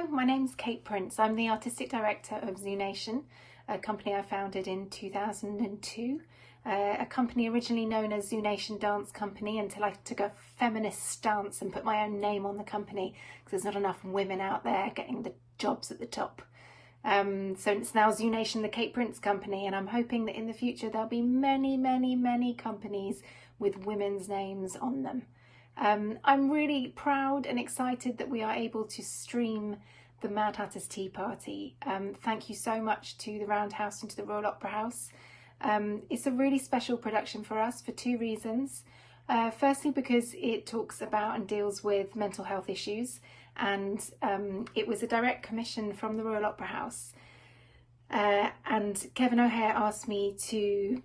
Hello, my name's Kate Prince. I'm the Artistic Director of ZooNation, a company I founded in 2002. A company originally known as ZooNation Dance Company until I took a feminist stance and put my own name on the company because there's not enough women out there getting the jobs at the top. So it's now ZooNation, the Kate Prince Company, and I'm hoping that in the future there'll be many companies with women's names on them. I'm really proud and excited that we are able to stream the Mad Hatter's Tea Party. Thank you so much to the Roundhouse and to the Royal Opera House. It's a really special production for us for two reasons. Firstly, because it talks about and deals with mental health issues, and it was a direct commission from the Royal Opera House. And Kevin O'Hare asked me to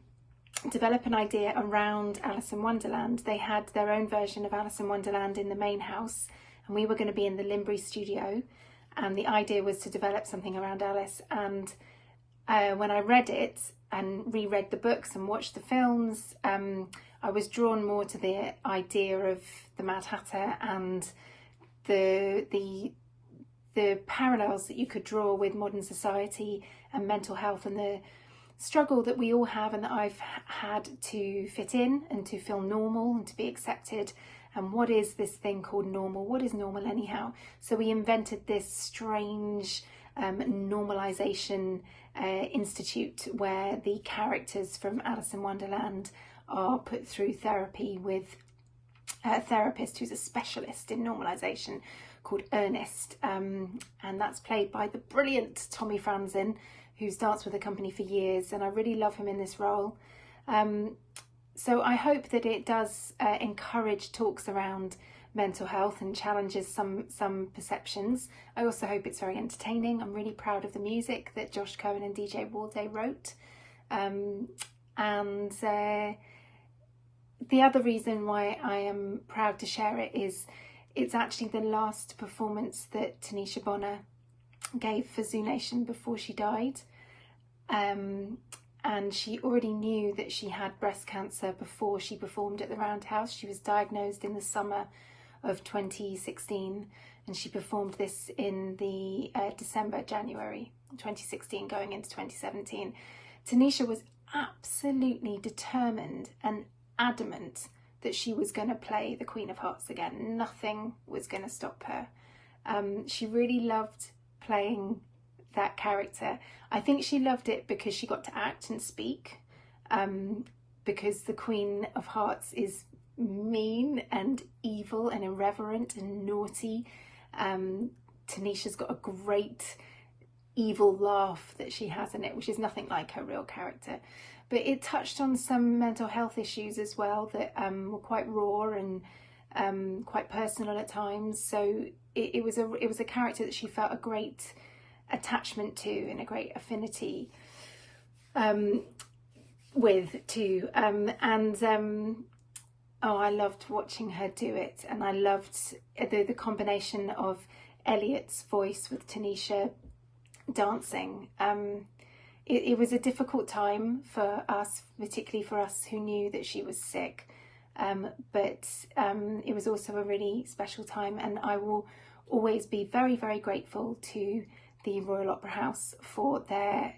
develop an idea around Alice in Wonderland. They had their own version of Alice in Wonderland in the main house, and we were going to be in the Limbury studio, and the idea was to develop something around Alice. And when I read it and reread the books and watched the films, I was drawn more to the idea of the Mad Hatter and the parallels that you could draw with modern society and mental health and the struggle that we all have and that I've had to fit in and to feel normal and to be accepted. And what is this thing called normal? What is normal anyhow? So we invented this strange normalization institute where the characters from Alice in Wonderland are put through therapy with a therapist who's a specialist in normalization called Ernest, and that's played by the brilliant Tommy Franzen, who's danced with the company for years, and I really love him in this role. So I hope that it does encourage talks around mental health and challenges some perceptions. I also hope it's very entertaining. I'm really proud of the music that Cohen and DJ Walde wrote. And the other reason why I am proud to share it is it's actually the last performance that Tanisha Bonner gave for ZooNation before she died. And she already knew that she had breast cancer before she performed at the Roundhouse. She was diagnosed in the summer of 2016, and she performed this in the January 2016 going into 2017. Tanisha was absolutely determined and adamant that she was going to play the Queen of Hearts again. Nothing was going to stop her. She really loved playing that character. I think she loved it because she got to act and speak, because the Queen of Hearts is mean and evil and irreverent and naughty. Tanisha's got a great evil laugh that she has in it, which is nothing like her real character. But it touched on some mental health issues as well that were quite raw and quite personal at times. So it was a character that she felt a great attachment to and a great affinity with too. Oh, I loved watching her do it, and I loved the combination of Elliot's voice with Tanisha dancing. It was a difficult time for us, particularly for us who knew that she was sick, but it was also a really special time, and I will always be very grateful to the Royal Opera House for their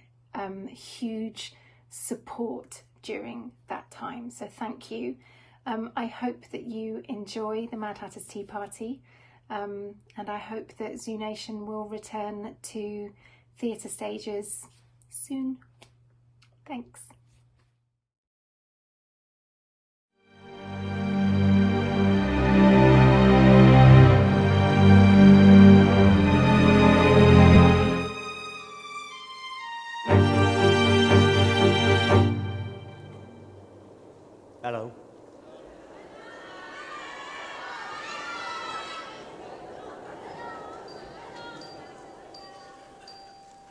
huge support during that time. So thank you. I hope that you enjoy the Mad Hatter's Tea Party, and I hope that ZooNation will return to theatre stages soon. Thanks. Hello.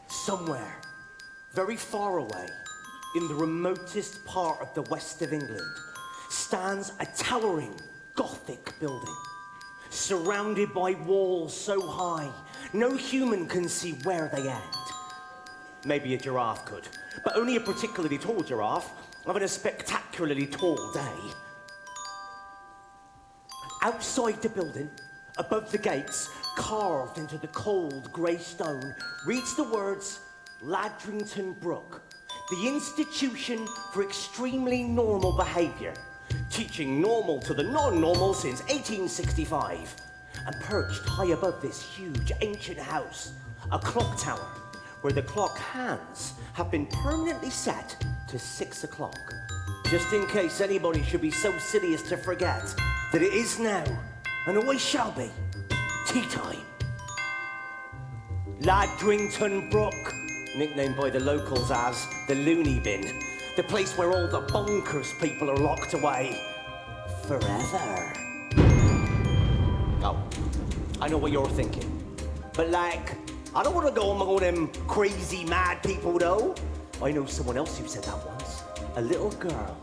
Somewhere, very far away, in the remotest part of the west of England, stands a towering Gothic building, surrounded by walls so high, no human can see where they end. Maybe a giraffe could, but only a particularly tall giraffe having a spectacularly tall day. Outside the building, above the gates, carved into the cold grey stone, reads the words Ladrington Brook, the institution for extremely normal behaviour, teaching normal to the non-normal since 1865. And perched high above this huge ancient house, a clock tower, where the clock hands have been permanently set to 6 o'clock. Just in case anybody should be so silly as to forget that it is now, and always shall be, tea time. Ladrington Brook, nicknamed by the locals as the Loony Bin, the place where all the bonkers people are locked away forever. Oh, I know what you're thinking, but like, I don't want to go among all them crazy mad people though. I know someone else who said that once, a little girl.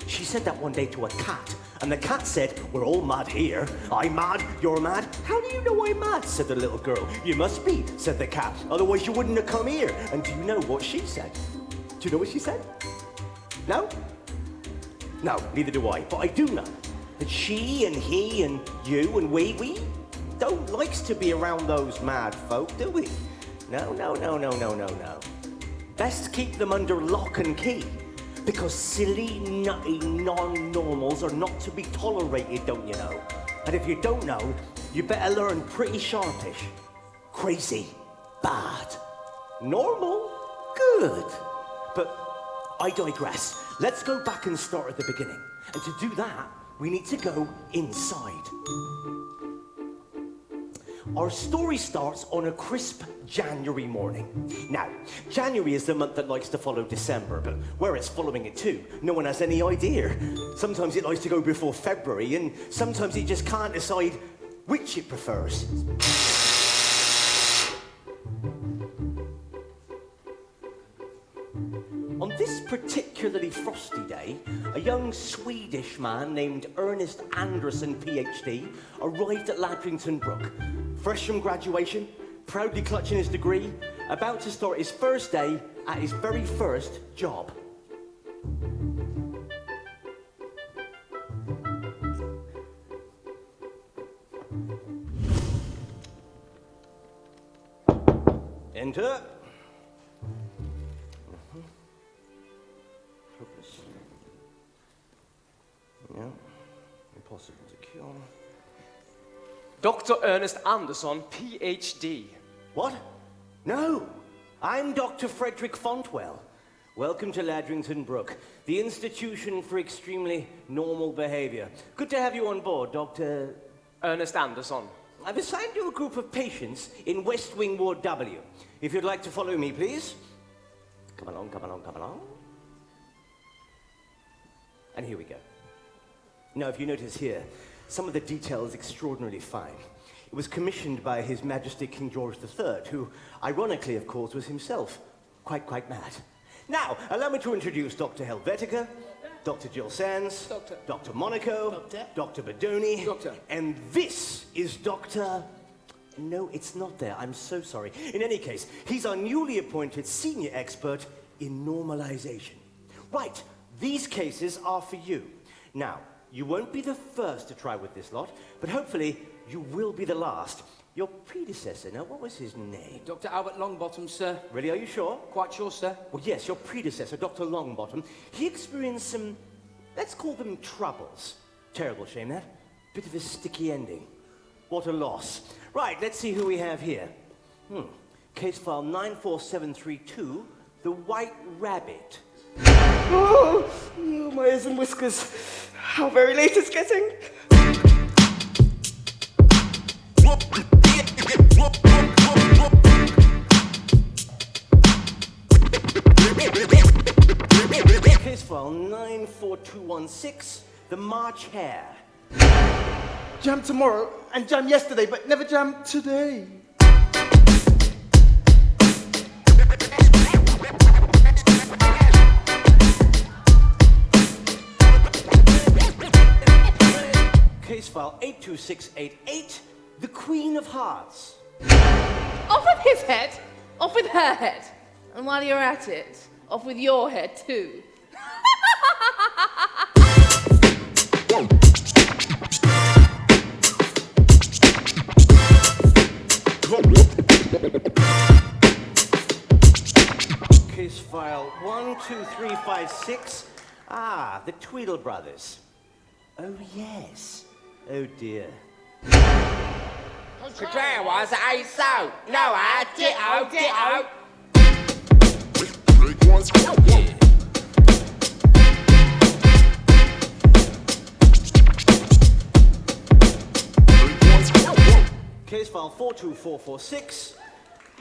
She said that one day to a cat, and the cat said, "We're all mad here. I'm mad, you're mad. How do you know I'm mad?" said the little girl. "You must be," said the cat, "otherwise you wouldn't have come here." And do you know what she said? Do you know what she said? No? No, neither do I, but I do know that she and he and you and we don't like to be around those mad folk, do we? No. Best keep them under lock and key, because silly, nutty, non-normals are not to be tolerated, don't you know? And if you don't know, you better learn pretty sharpish. Crazy, bad. Normal, good. But I digress. Let's go back and start at the beginning. And to do that, we need to go inside. Our story starts on a crisp January morning. Now, January is the month that likes to follow December, but where it's following it to, no one has any idea. Sometimes it likes to go before February, and sometimes it just can't decide which it prefers. On this particularly frosty day, a young Swedish man named Ernest Anderson, PhD, arrived at Ladrington Brook. Fresh from graduation, proudly clutching his degree, about to start his first day at his very first job. Enter. Hopeless. Yeah. Impossible to cure. Dr. Ernest Anderson, PhD. What? No, I'm Dr. Frederick Fontwell. Welcome to Ladrington Brook, the institution for extremely normal behaviour. Good to have you on board, Dr. Ernest Anderson. I've assigned you a group of patients in West Wing Ward W. If you'd like to follow me, please. Come along. And here we go. Now, if you notice here, some of the detail is extraordinarily fine. It was commissioned by His Majesty King George III, who, ironically, of course, was himself quite mad. Now, allow me to introduce Dr. Helvetica, Dr. Jill Sands, Dr. Monaco, Dr. Bedoni, and this is Dr. No, it's not there. I'm so sorry. In any case, he's our newly appointed senior expert in normalization. Right, these cases are for you. Now, you won't be the first to try with this lot, but hopefully you will be the last. Your predecessor, now what was his name? Dr. Albert Longbottom, sir. Really, are you sure? Quite sure, sir. Well, yes, your predecessor, Dr. Longbottom, he experienced some, let's call them troubles. Terrible shame, that. Bit of a sticky ending. What a loss. Right, let's see who we have here. Case file 94732, the White Rabbit. Oh, my ears and whiskers. How very late it's getting. Case file 94216, the March Hare. Jam tomorrow and jam yesterday, but never jam today. Case file 82688, the Queen of Hearts. Off with his head, off with her head. And while you're at it, off with your head too. 2, 3, 5, 6. Ah, the Tweedle brothers. Oh, yes. Oh, dear. Today was a so. No, I ditto. Case file 42446.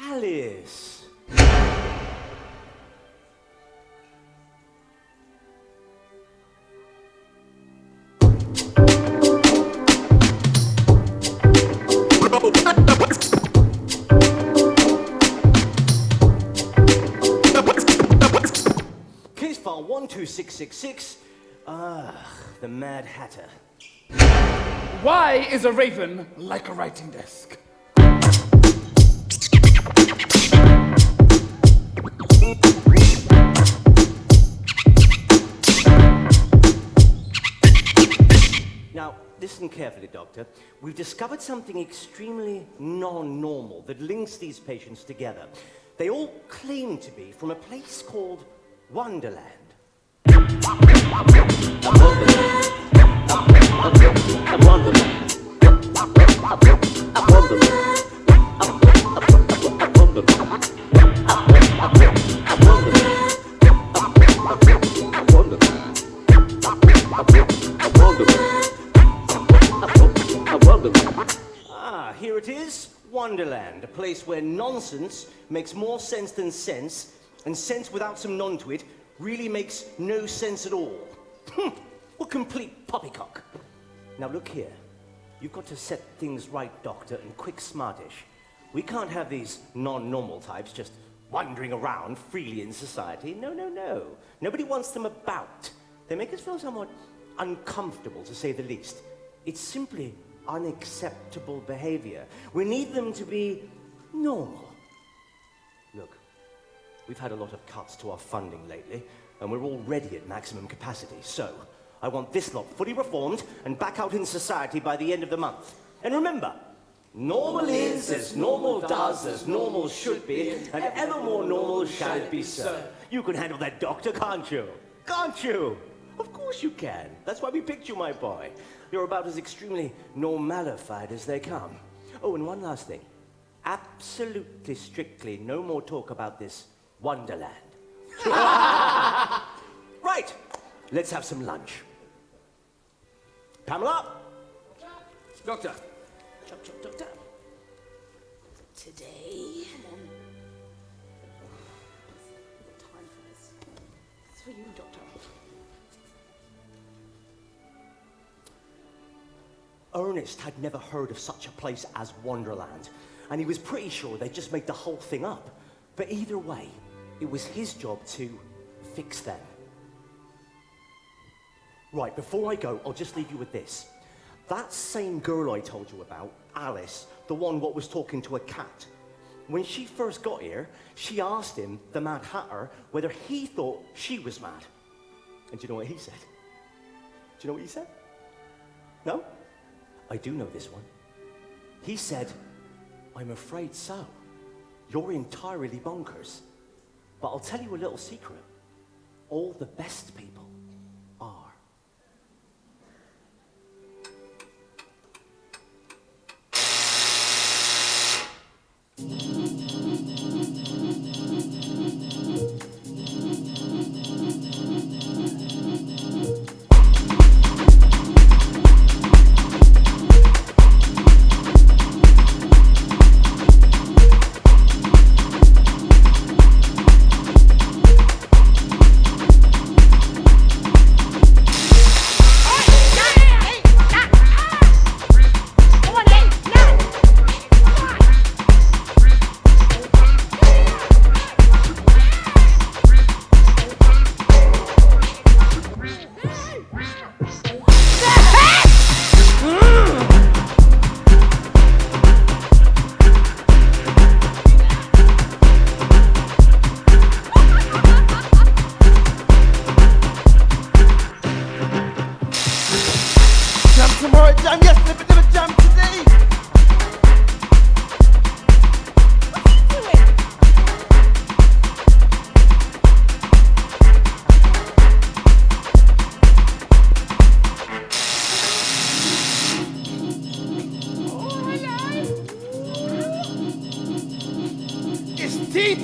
Alice. Case file 12666. The Mad Hatter. Why is a raven like a writing desk? Now, listen carefully, Doctor. We've discovered something extremely non-normal that links these patients together. They all claim to be from a place called Wonderland. Here it is, Wonderland, a place where nonsense makes more sense than sense, and sense without some non to it really makes no sense at all. What complete poppycock. Now look here, you've got to set things right, Doctor, and quick smartish. We can't have these non-normal types just wandering around freely in society. No, no, no. Nobody wants them about. They make us feel somewhat uncomfortable, to say the least. It's simply unacceptable behavior. We need them to be normal. Look, we've had a lot of cuts to our funding lately, and we're already at maximum capacity. So, I want this lot fully reformed and back out in society by the end of the month. And remember, normal is as normal does as normal should be, and ever more normal shall it be so. You can handle that, Doctor, can't you? Can't you? Of course you can. That's why we picked you, my boy. You're about as extremely normalified as they come. Oh, and one last thing. Absolutely, strictly, no more talk about this Wonderland. Right, let's have some lunch. Pamela? Doctor. Doctor. Today. Come on. Time for this. It's for you, Doctor. Ernest had never heard of such a place as Wonderland, and he was pretty sure they just made the whole thing up. But either way, it was his job to fix them. Right, before I go, I'll just leave you with this. That same girl I told you about, Alice, the one what was talking to a cat, when she first got here, she asked him, the Mad Hatter, whether he thought she was mad. And do you know what he said? Do you know what he said? No? I do know this one. He said, I'm afraid so. You're entirely bonkers. But I'll tell you a little secret. All the best people are.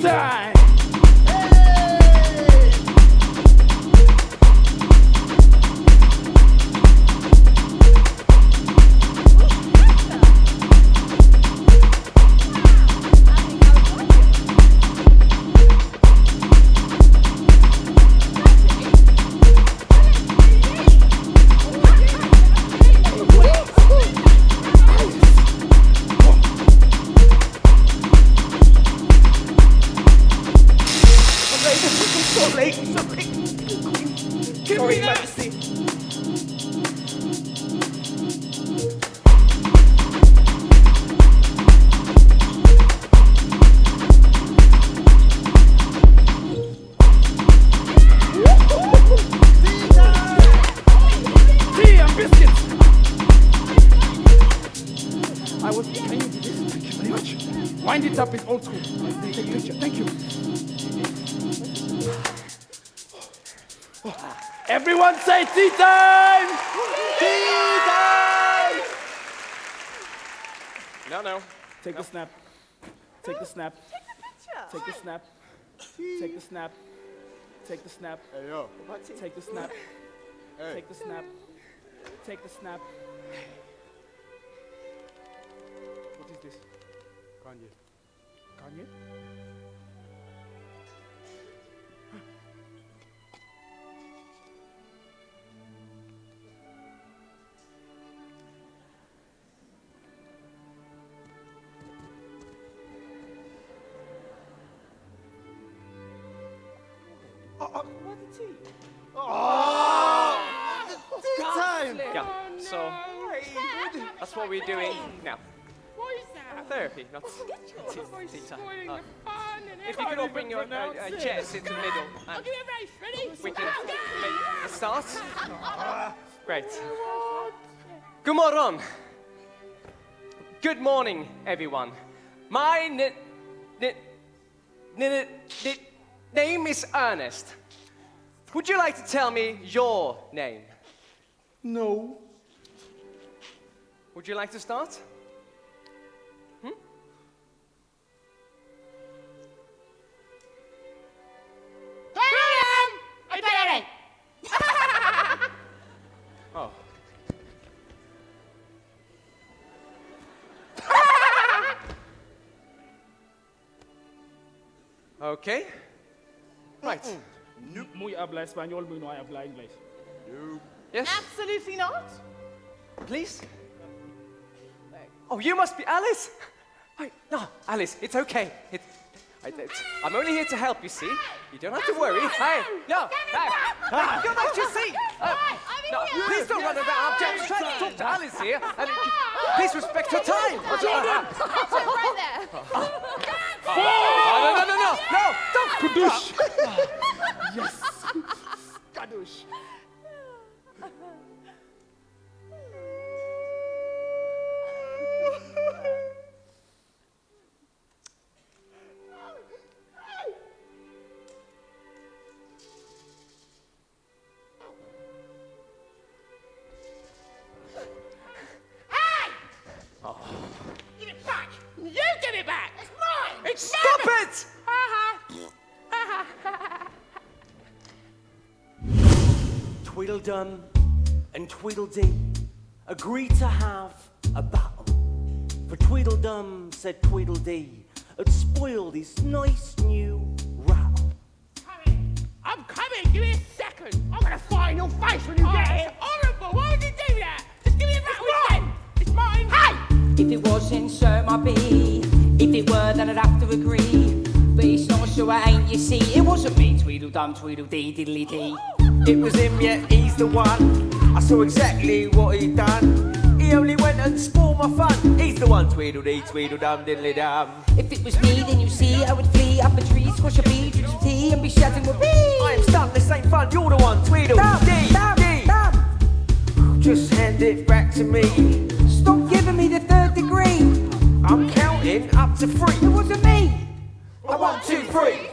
time! Sorry, Majesty. Tea and biscuits! I was planning to do this. Thank you very much. Wind it up is old school. Take a picture. Thank you. Everyone say tea time! Tea time! No. Take the snap. Take the snap. Take the snap. Take the snap. Take the snap. Hey, yo. Take the snap. Hey. Take the snap. Take the snap. What is this? Kanye. Kanye? Time! Yeah, so that's what we're doing now. What is that? Therapy, not tea time. If you could all bring your chairs into the middle I'll and give you a race. Ready? we can make a start. Great. Good morning. Good morning, everyone. My name is Ernest. Would you like to tell me your name? No. Would you like to start? Oh. Okay. Right. Muy habla español, muy no habla inglés. Yes, Absolutely not. please. Oh, you must be Alice. No, Alice, it's okay. I'm only here to help, you see. You don't have to worry. Hey, no, go back to your seat. No, please don't run around. I'm just trying to talk to Alice here. And please respect her time. Right there. No, don't. Kadoosh! Yes! Kadoosh! Give it back. You give it back. It's mine. Stop it! Tweedledum and Tweedledee agreed to have a battle. For Tweedledum said Tweedledee had spoiled his nice new rattle. I'm coming. Give me a second. I'm gonna fly in your face when you get here. It's horrible. Why would you do that? Just give me a rattle again. It's mine. Hey! If it wasn't, so it might be. If it were, then I'd have to agree. But it's not, so it ain't, you see. It wasn't me, Tweedledum, Tweedledee, diddly dee. It was him, yeah, he's the one. I saw exactly what he'd done. He only went and spoiled my fun. He's the one, Tweedledee, Tweedledum, diddly dum. If it was me, then you see, I would flee up a tree, squash a bee, drink some tea, and be shouting with me. I am stuck, this ain't fun, you're the one, Tweedledee. Just hand it back to me. Stop giving me the third degree. I'm counting up to 3. It wasn't me. 1, 2, 3.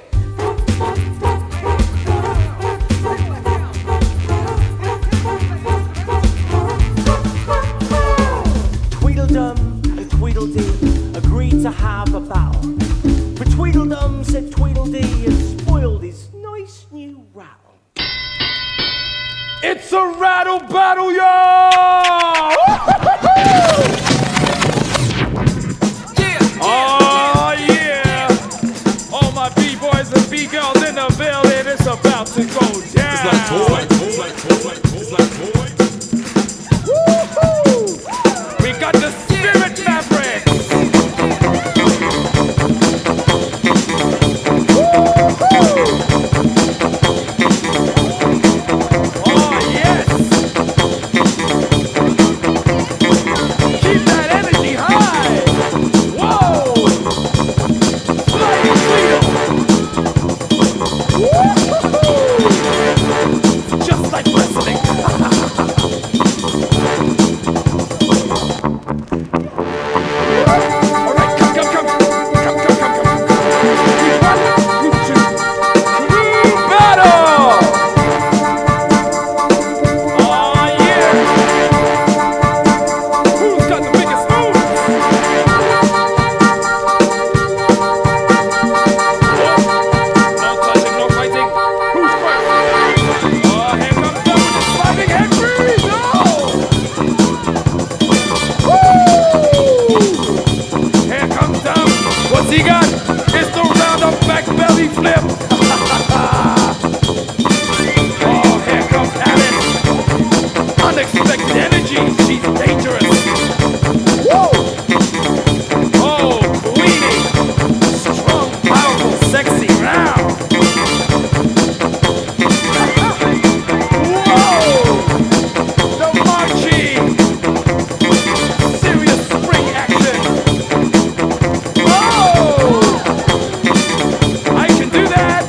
Tweedledum and Tweedledee agreed to have a battle. For Tweedledum said Tweedledee rattle. It's a rattle battle, y'all! Oh, yeah! All my B-boys and B-girls in the building, it's about to go down. It's like toy. Woo-hoo! We got the spirit fabric. Woo-hoo! Oh, yes! Keep that energy high! Whoa! Flying freedom! Woo-hoo! Just like wrestling! All right, come. You two. Crew battle! Oh, yeah! Who's got the biggest moves? No touching, no fighting. Who's first? Oh, here comes Doug with the sliding head freeze! Oh! Woo! Here comes Doug. What's he got? It's the round up back belly flip. Oh, here comes Alice. Unexpected energy. She's dangerous. Woo! Oh, Queenie. Strong, powerful, sexy round. Whoa! The marching. Serious spring action. Oh! I can do that.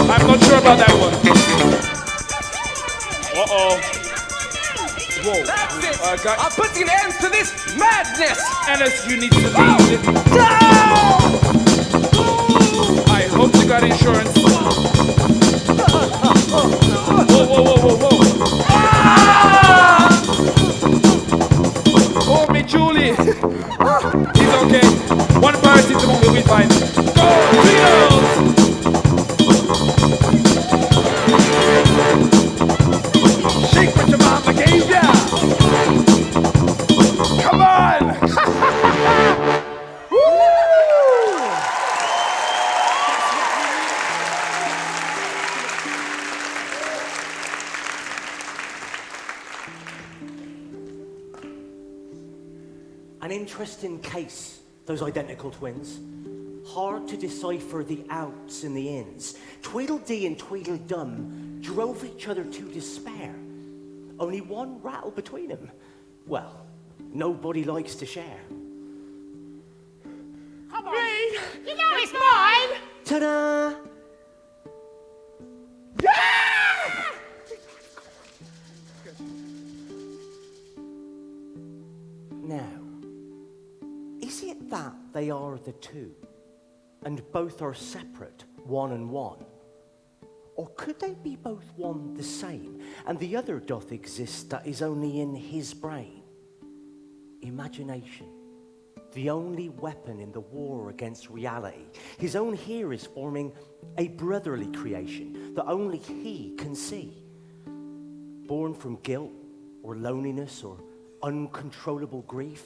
I'm not sure about that one. Uh-oh. Whoa. That's it! Guys. I'm putting an end to this madness! Ernest, you need to leave it. I hope you got insurance. Whoa. Ah! Oh, me Julie. He's okay. One paracetamol will be fine. Go, Beatles! Shake what your mama gave ya! Come on! Woo! An interesting case, those identical twins. Hard to decipher the outs and the ins. Tweedledee and Tweedledum drove each other to despair. Only one rattle between them. Well, nobody likes to share. Come on. Me? You know it's mine. Ta-da! Now, is it that they are the two, and both are separate, one and one? Or could they be both one the same, and the other doth exist that is only in his brain? Imagination, the only weapon in the war against reality. His own here is forming a brotherly creation that only he can see. Born from guilt or loneliness or uncontrollable grief,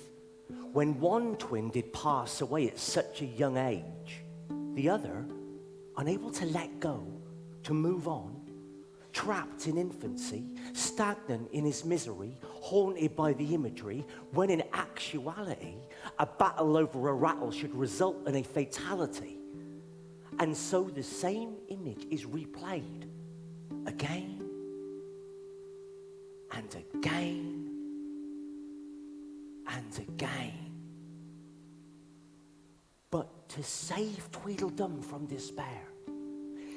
when one twin did pass away at such a young age, the other, unable to let go, to move on, trapped in infancy, stagnant in his misery, haunted by the imagery, when in actuality, a battle over a rattle should result in a fatality. And so the same image is replayed again and again and again. But to save Tweedledum from despair,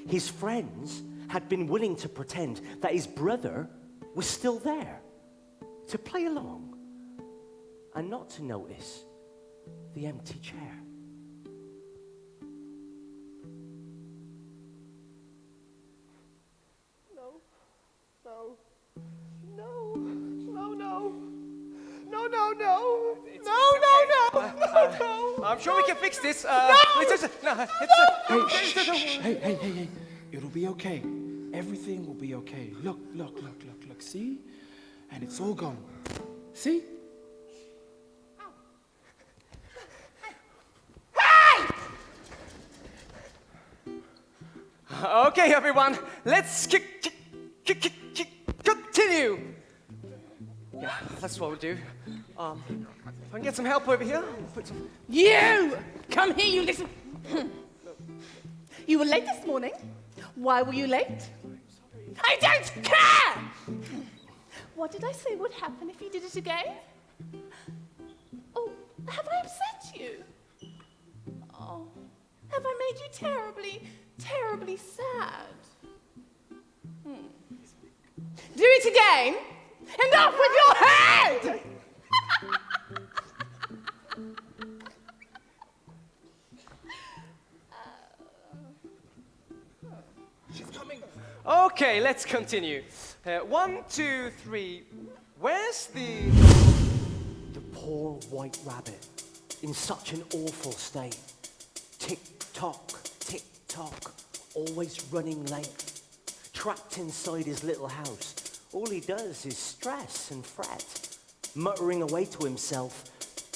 his friends had been willing to pretend that his brother was still there, to play along and not to notice the empty chair. I'm sure we can fix this. Hey, it'll be okay. Everything will be okay. Look. See? And it's all gone. See? Okay, everyone, let's continue. Yeah, that's what we'll do. If I can get some help over here. You! Come here, you listen. You were late this morning. Why were you late? I don't care! What did I say would happen if you did it again? Oh, have I upset you? Oh, have I made you terribly, terribly sad? Do it again, and off with your head! Okay, let's continue. 1, 2, 3. Where's the poor white rabbit, in such an awful state. Tick-tock, always running late. Trapped inside his little house, all he does is stress and fret, muttering away to himself,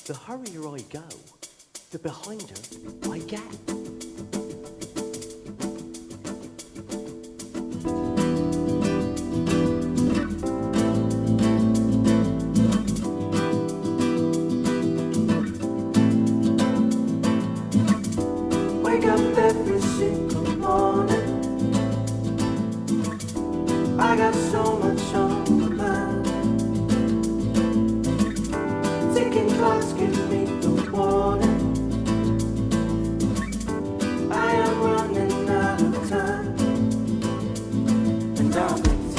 the hurrier I go, the behinder I get. Every single morning, I got so much on my mind. Ticking clocks give me the warning. I am running out of time, and I'm late.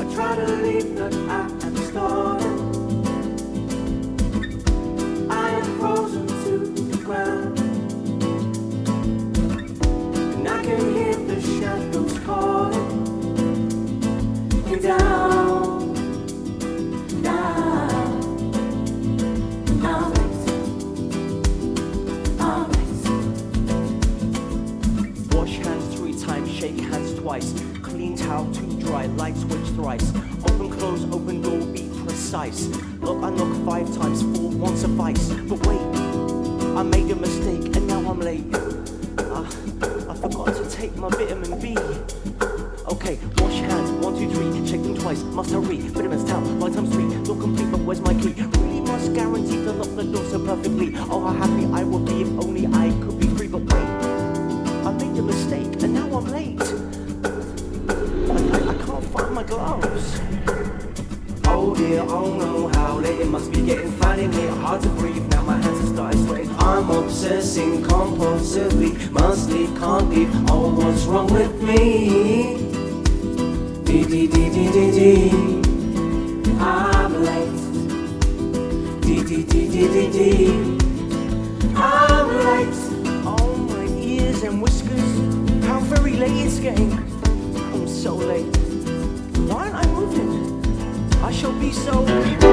I try to leave, but I am stalling. Frozen to the ground, and I can hear the shadows calling me down, down. I'm late. Wash hands 3 times, shake hands twice. Clean towel, too dry, light switch thrice. Open, close, open door, be precise. Look, I knock 5 times, 4 won't suffice. But wait, I made a mistake and now I'm late. I forgot to take my vitamin B. Okay, wash hands, 1, 2, 3, shake them twice, must hurry. Vitamins down, light times 3, look complete, but where's my key? Really must guarantee to lock the door so perfectly. Oh, how happy I would be if only I could be free. But wait, I made a mistake and now I'm late. I can't find my gloves. Oh dear, oh no, how late it must be getting fat in here. Hard to breathe, now my hands are starting sweating. I'm obsessing compulsively, must leave, can't leave. Oh, what's wrong with me? D. I'm late. D. I'm late. Oh, my ears and whiskers, how very late it's getting. I'm so late. Why aren't I moving? I shall be so late.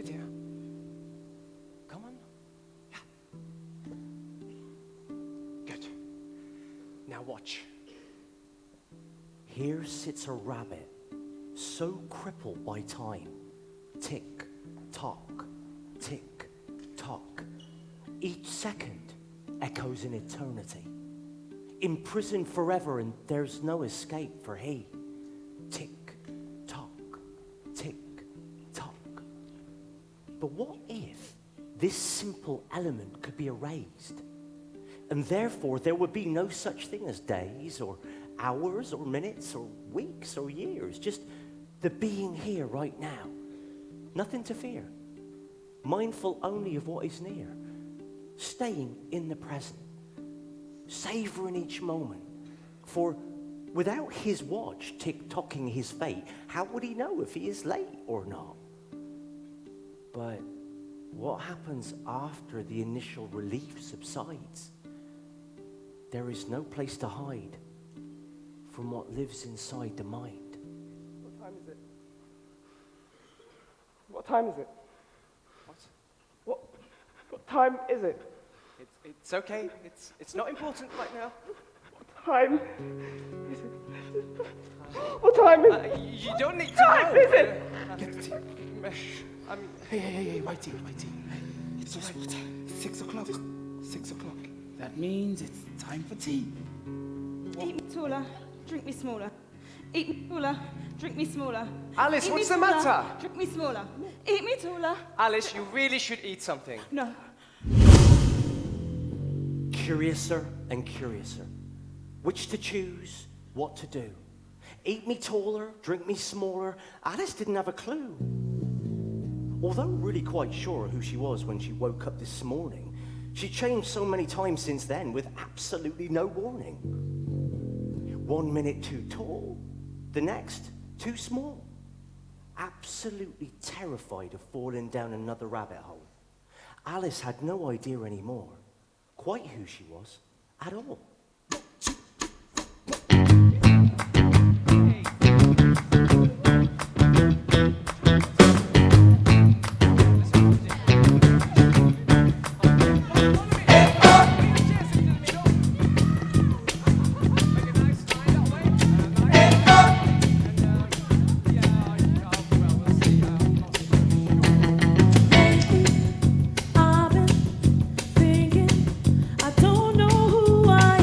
it here. Come on. Yeah. Good. Now watch. Here sits a rabbit, so crippled by time. Tick, tock, tick, tock. Each second echoes an eternity. Imprisoned forever, and there's no escape for he. Tick, tock, tick, tock. But what if this simple element could be erased? And therefore there would be no such thing as days or hours or minutes or weeks or years. Just the being here right now. Nothing to fear. Mindful only of what is near. Staying in the present. Savouring each moment. For without his watch tick-tocking his fate, how would he know if he is late or not? But what happens after the initial relief subsides? There is no place to hide from what lives inside the mind. What time is it? What time is it? What time is it? It's okay. It's not important right now. What time is it? What time is it? You don't need to time know. is it? Get the tea. Hey, whitey. It's all right. 6 o'clock. 6 o'clock. That means it's time for tea. Eat me taller, drink me smaller. Eat me taller, drink me smaller. Alice, Eat what's me the taller, matter? Drink me smaller. Eat me taller. Alice, you really should eat something. No. Curiouser and curiouser. Which to choose, what to do. Eat me taller, drink me smaller. Alice didn't have a clue. Although really quite sure who she was when she woke up this morning, she changed so many times since then with absolutely no warning. 1 minute too tall, the next too small. Absolutely terrified of falling down another rabbit hole. Alice had no idea anymore quite who she was at all. I've been thinking, I don't know who I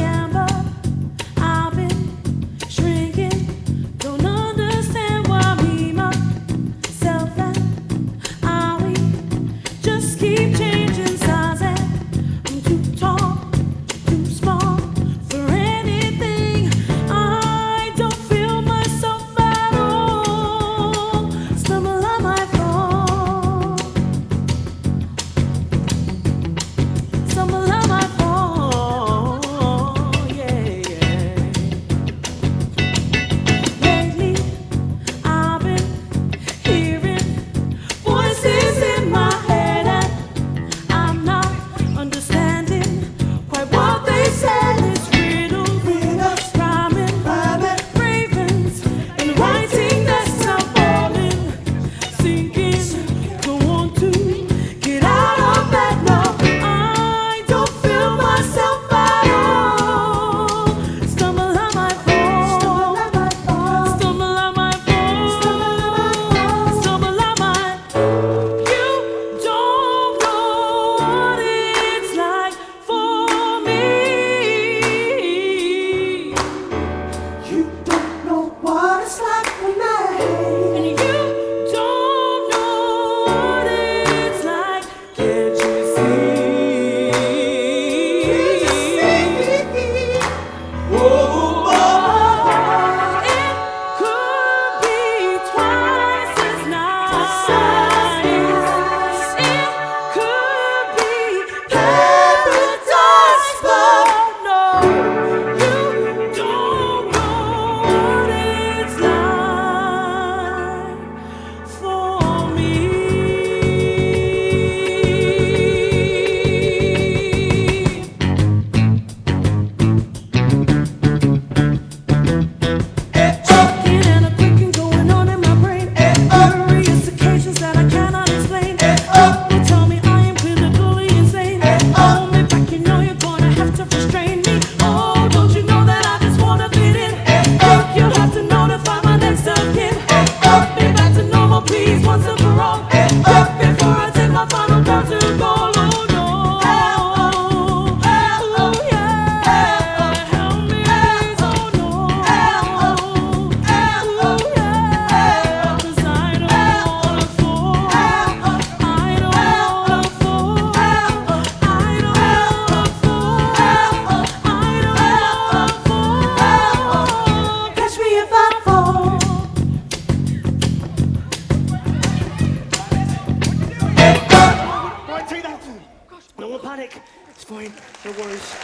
panic. It's fine. No worries.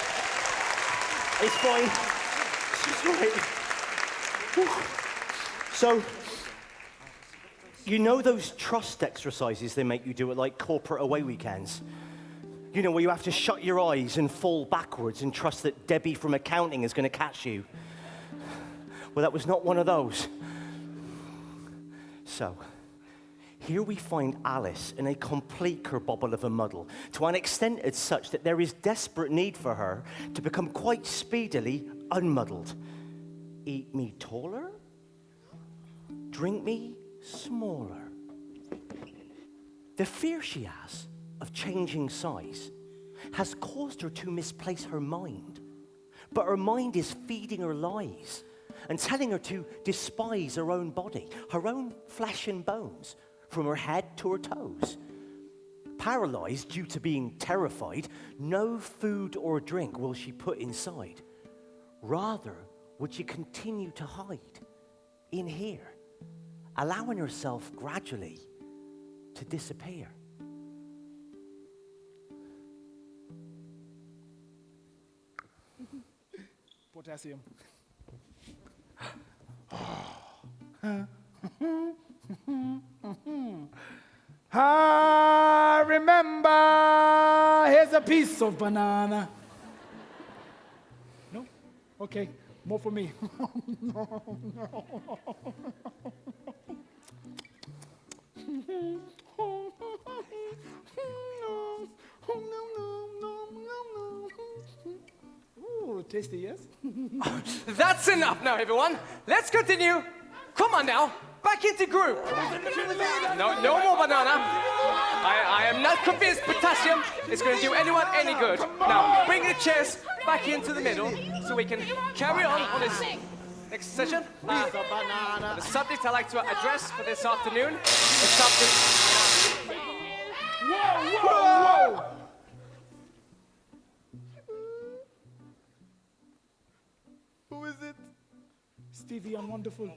It's fine. It's all right. So, you know those trust exercises they make you do at like corporate away weekends? You know, where you have to shut your eyes and fall backwards and trust that Debbie from accounting is going to catch you. Well, that was not one of those. So, here we find Alice in a complete kerbobble of a muddle, to an extent as such that there is desperate need for her to become quite speedily unmuddled. Eat me taller, drink me smaller. The fear she has of changing size has caused her to misplace her mind. But her mind is feeding her lies and telling her to despise her own body, her own flesh and bones, from her head to her toes. Paralyzed due to being terrified, no food or drink will she put inside. Rather, would she continue to hide in here, allowing herself gradually to disappear. Potassium. I remember, here's a piece of banana. No? Okay, more for me. Ooh, tasty, yes? That's enough now, everyone. Let's continue. Come on now, back into group. No more banana. I am not convinced potassium is going to do anyone any good. Now, bring the chairs back into the middle so we can carry on this next session. The subject I'd like to address for this afternoon is something... Whoa! Who is it? Stevie and Wonderful.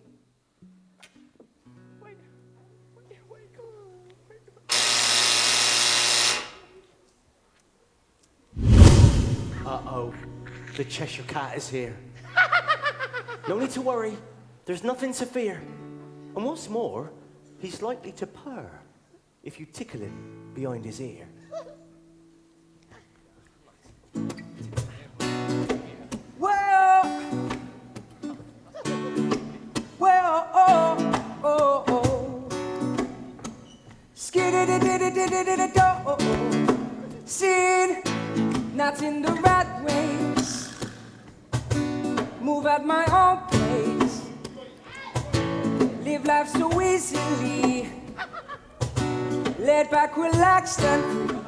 Uh-oh, the Cheshire Cat is here. No need to worry, there's nothing to fear. And what's more, he's likely to purr if you tickle him behind his ear. Sin, not in the rat race. Move at my own pace. Live life so easily. Laid back, relaxed and free.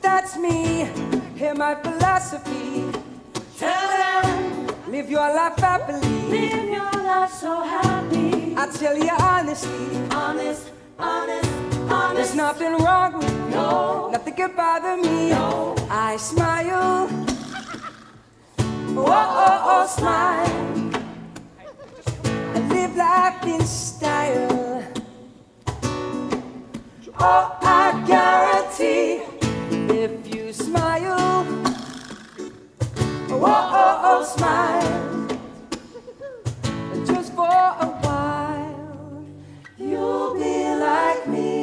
That's me. Hear my philosophy. Tell them. Live your life happily. Live your life so happy. I tell you honestly. Honest. There's nothing wrong with me. No. Nothing can bother me. No. I smile. Oh, smile. I live life in style. Oh, I guarantee if you smile. Oh, smile. Just for a while, you'll be like me.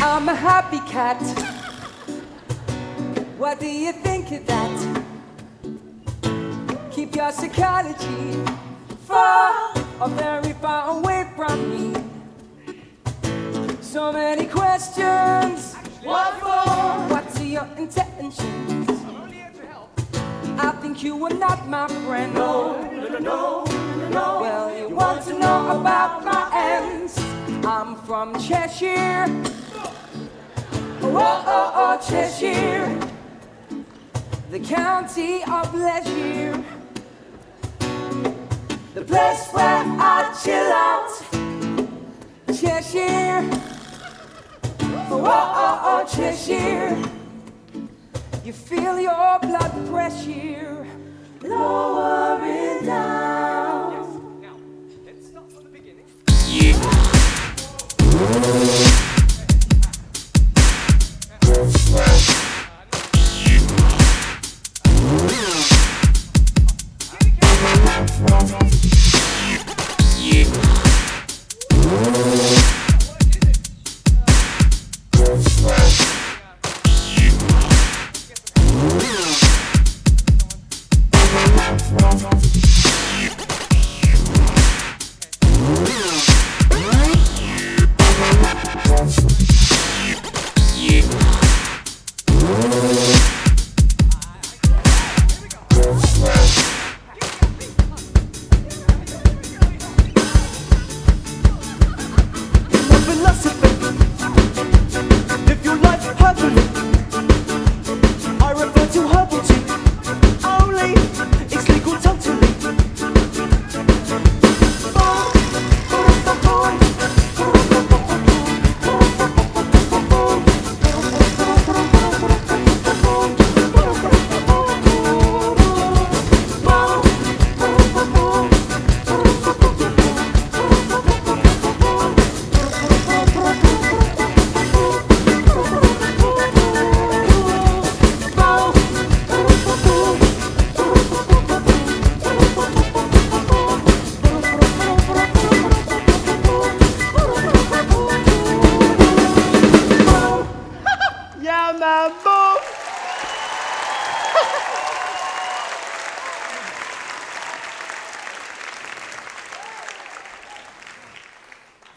I'm a happy cat. What do you think of that? Keep your psychology far or very far away from me. So many questions. What for? What's your intentions? I'm only here to help. I think you are not my friend. No. Well, you want to know about my ends. I'm from Cheshire. Oh, Cheshire, the county of pleasure, the place where I chill out. Cheshire, oh, Cheshire, you feel your blood pressure lowering down. Yes. Now, let's start from the beginning.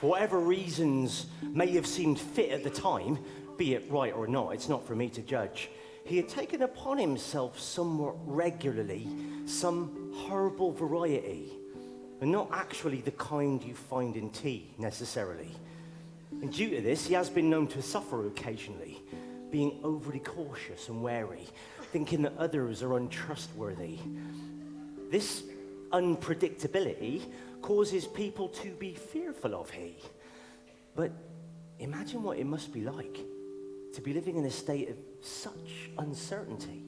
For whatever reasons may have seemed fit at the time, be it right or not, it's not for me to judge, he had taken upon himself somewhat regularly some herbal variety, and not actually the kind you find in tea, necessarily. And due to this, he has been known to suffer occasionally, being overly cautious and wary, thinking that others are untrustworthy. This unpredictability causes people to be fearful of he. But imagine what it must be like to be living in a state of such uncertainty,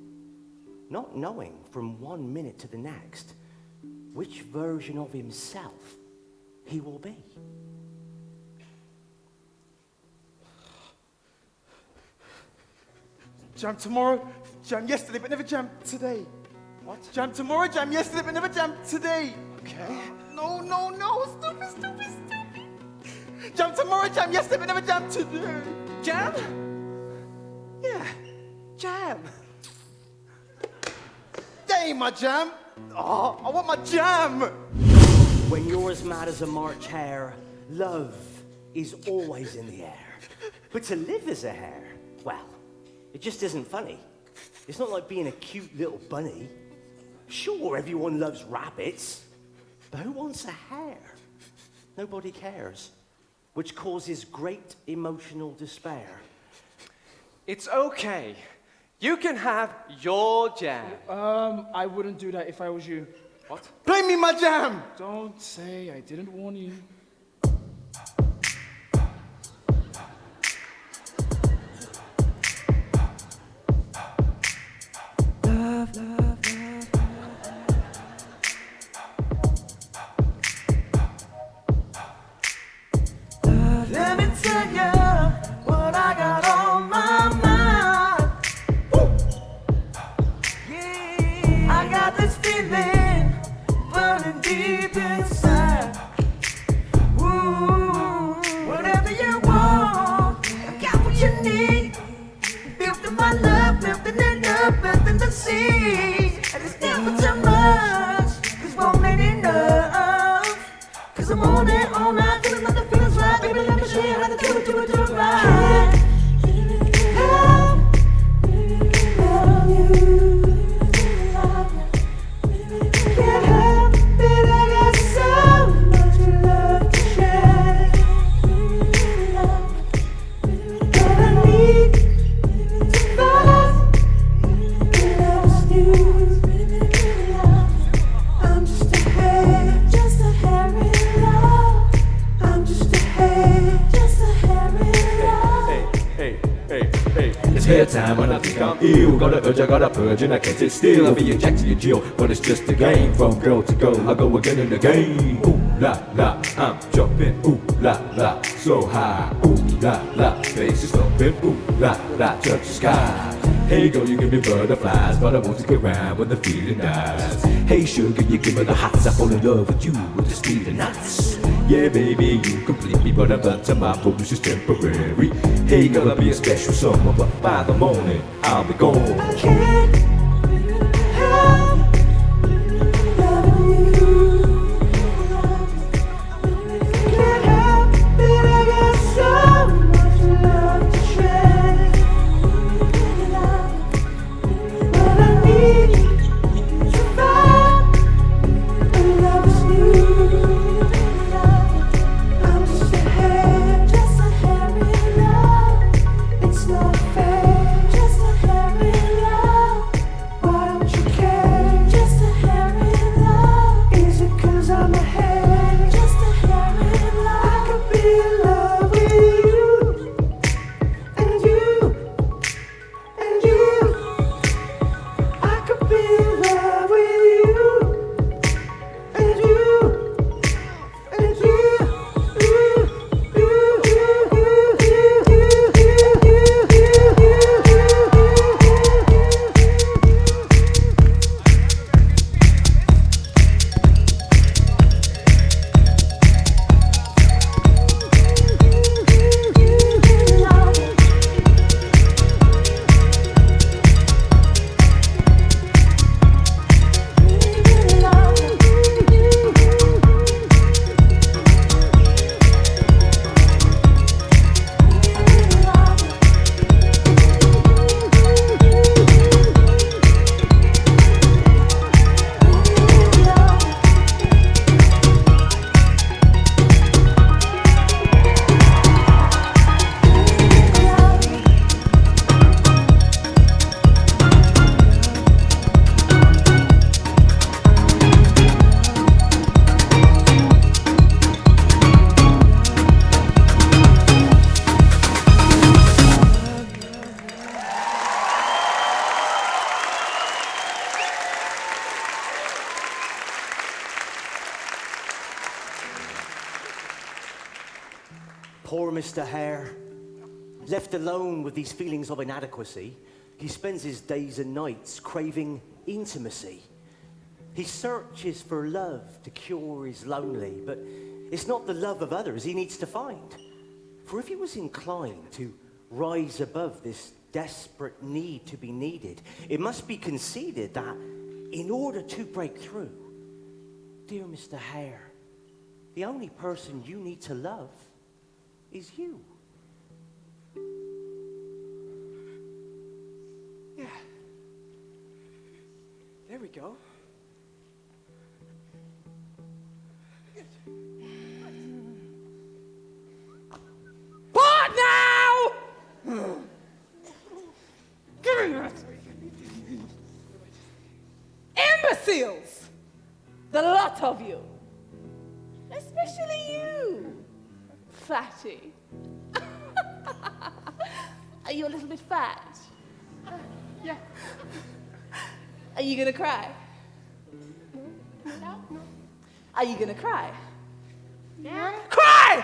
not knowing from one minute to the next which version of himself he will be. Jam tomorrow, jam yesterday, but never jam today. What? Jam tomorrow, jam yesterday, but never jam today. Okay. No, stupid. Jam tomorrow, jam yesterday, but never jam today. Jam? Yeah, jam. That ain't my jam. Oh, I want my jam. When you're as mad as a March hare, love is always in the air. But to live as a hare, well, it just isn't funny. It's not like being a cute little bunny. Sure, everyone loves rabbits, but who wants a hare? Nobody cares, which causes great emotional despair. It's okay. You can have your jam. I wouldn't do that if I was you. What? Play me my jam. Don't say I didn't warn you. Let me tell you what I got on my mind. Yeah, I got this feeling burning deep inside. Ooh, whatever you want, I got what you need. Built in my love, building it up, building the seed. And it's never too much, 'cause won't ain't enough. 'Cause I'm on it all night, feeling like the feeling's right. Baby, let me show you how to do it right. Can't help it, I got so much love to share. But I need spare time when I think I'm ill. Got a urge, I got a purge, and I can't sit still. I'll be a Jack to your Jill, but it's just a game. From girl to girl, I go again and again. Ooh la la, I'm jumping. Ooh la la, so high. Ooh la la, face is thumping. Ooh la la, touch the sky. Hey girl, you give me butterflies, but I won't stick around when the feeling dies. Hey sugar, you give me the hots, I fall in love with you with the speed of knots. Yeah baby, you complete me, but I'm done to my booze is temporary. Hey girl, I'll be a special summer, but by the morning, I'll be gone. I can't help loving you. Can't help that I got so much love to share. But I need to find a love is new. I'm just a hair in love. It's not fair. Just a hair in love. Why don't you care? Just a hair in love. Is it 'cause I'm a hair? Just a hair in love. I could be in love with you. And you. And you. I could be in love with you. And you. And you. Poor Mr. Hare. Left alone with these feelings of inadequacy, he spends his days and nights craving intimacy. He searches for love to cure his lonely, but it's not the love of others he needs to find. For if he was inclined to rise above this desperate need to be needed, it must be conceded that in order to break through, dear Mr. Hare, the only person you need to love is you. Yeah. There we go. What now? Give me that. Imbeciles! The lot of you. Especially you, fatty. Are you a little bit fat? Yeah. Are you gonna cry? No. Are you gonna cry? Yeah. Cry!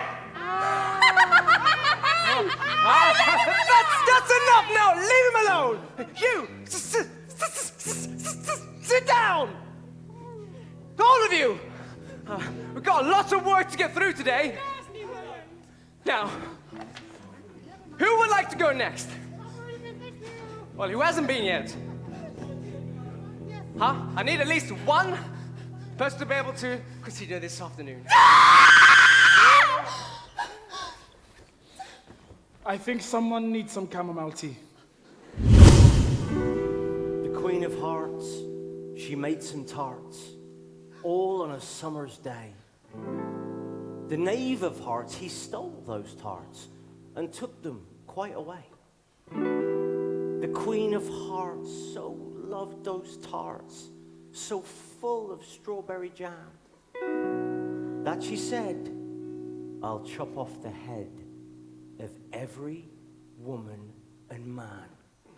That's enough now! Leave him alone! You! Sit down! All of you! We've got lots of work to get through today. Now, who would like to go next? Well, who hasn't been yet? Huh? I need at least one person to be able to consider this afternoon. I think someone needs some chamomile tea. The Queen of Hearts, she made some tarts, all on a summer's day. The Knave of Hearts, he stole those tarts and took them quite away. The Queen of Hearts so loved those tarts, so full of strawberry jam, that she said, I'll chop off the head of every woman and man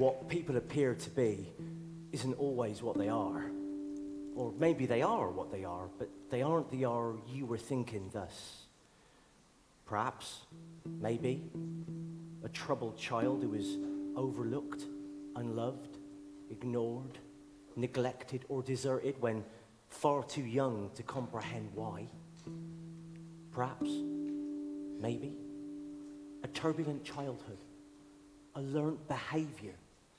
What people appear to be isn't always what they are. Or maybe they are what they are, but they aren't the are you were thinking thus. Perhaps, maybe, a troubled child who is overlooked, unloved, ignored, neglected, or deserted when far too young to comprehend why. Perhaps, maybe, a turbulent childhood, a learnt behaviour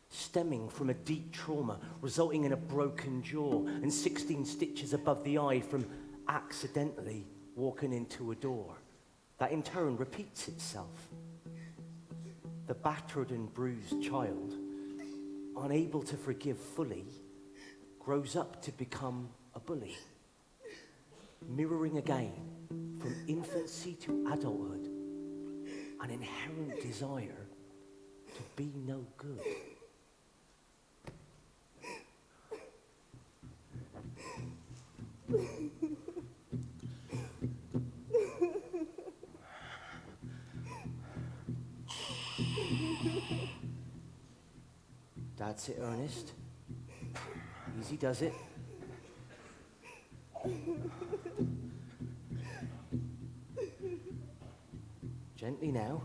stemming from a deep trauma resulting in a broken jaw and 16 stitches above the eye from accidentally walking into a door that in turn repeats itself. The battered and bruised child, unable to forgive fully, grows up to become a bully, mirroring again from infancy to adulthood an inherent desire to be no good. That's it, Ernest. Easy does it. Gently now.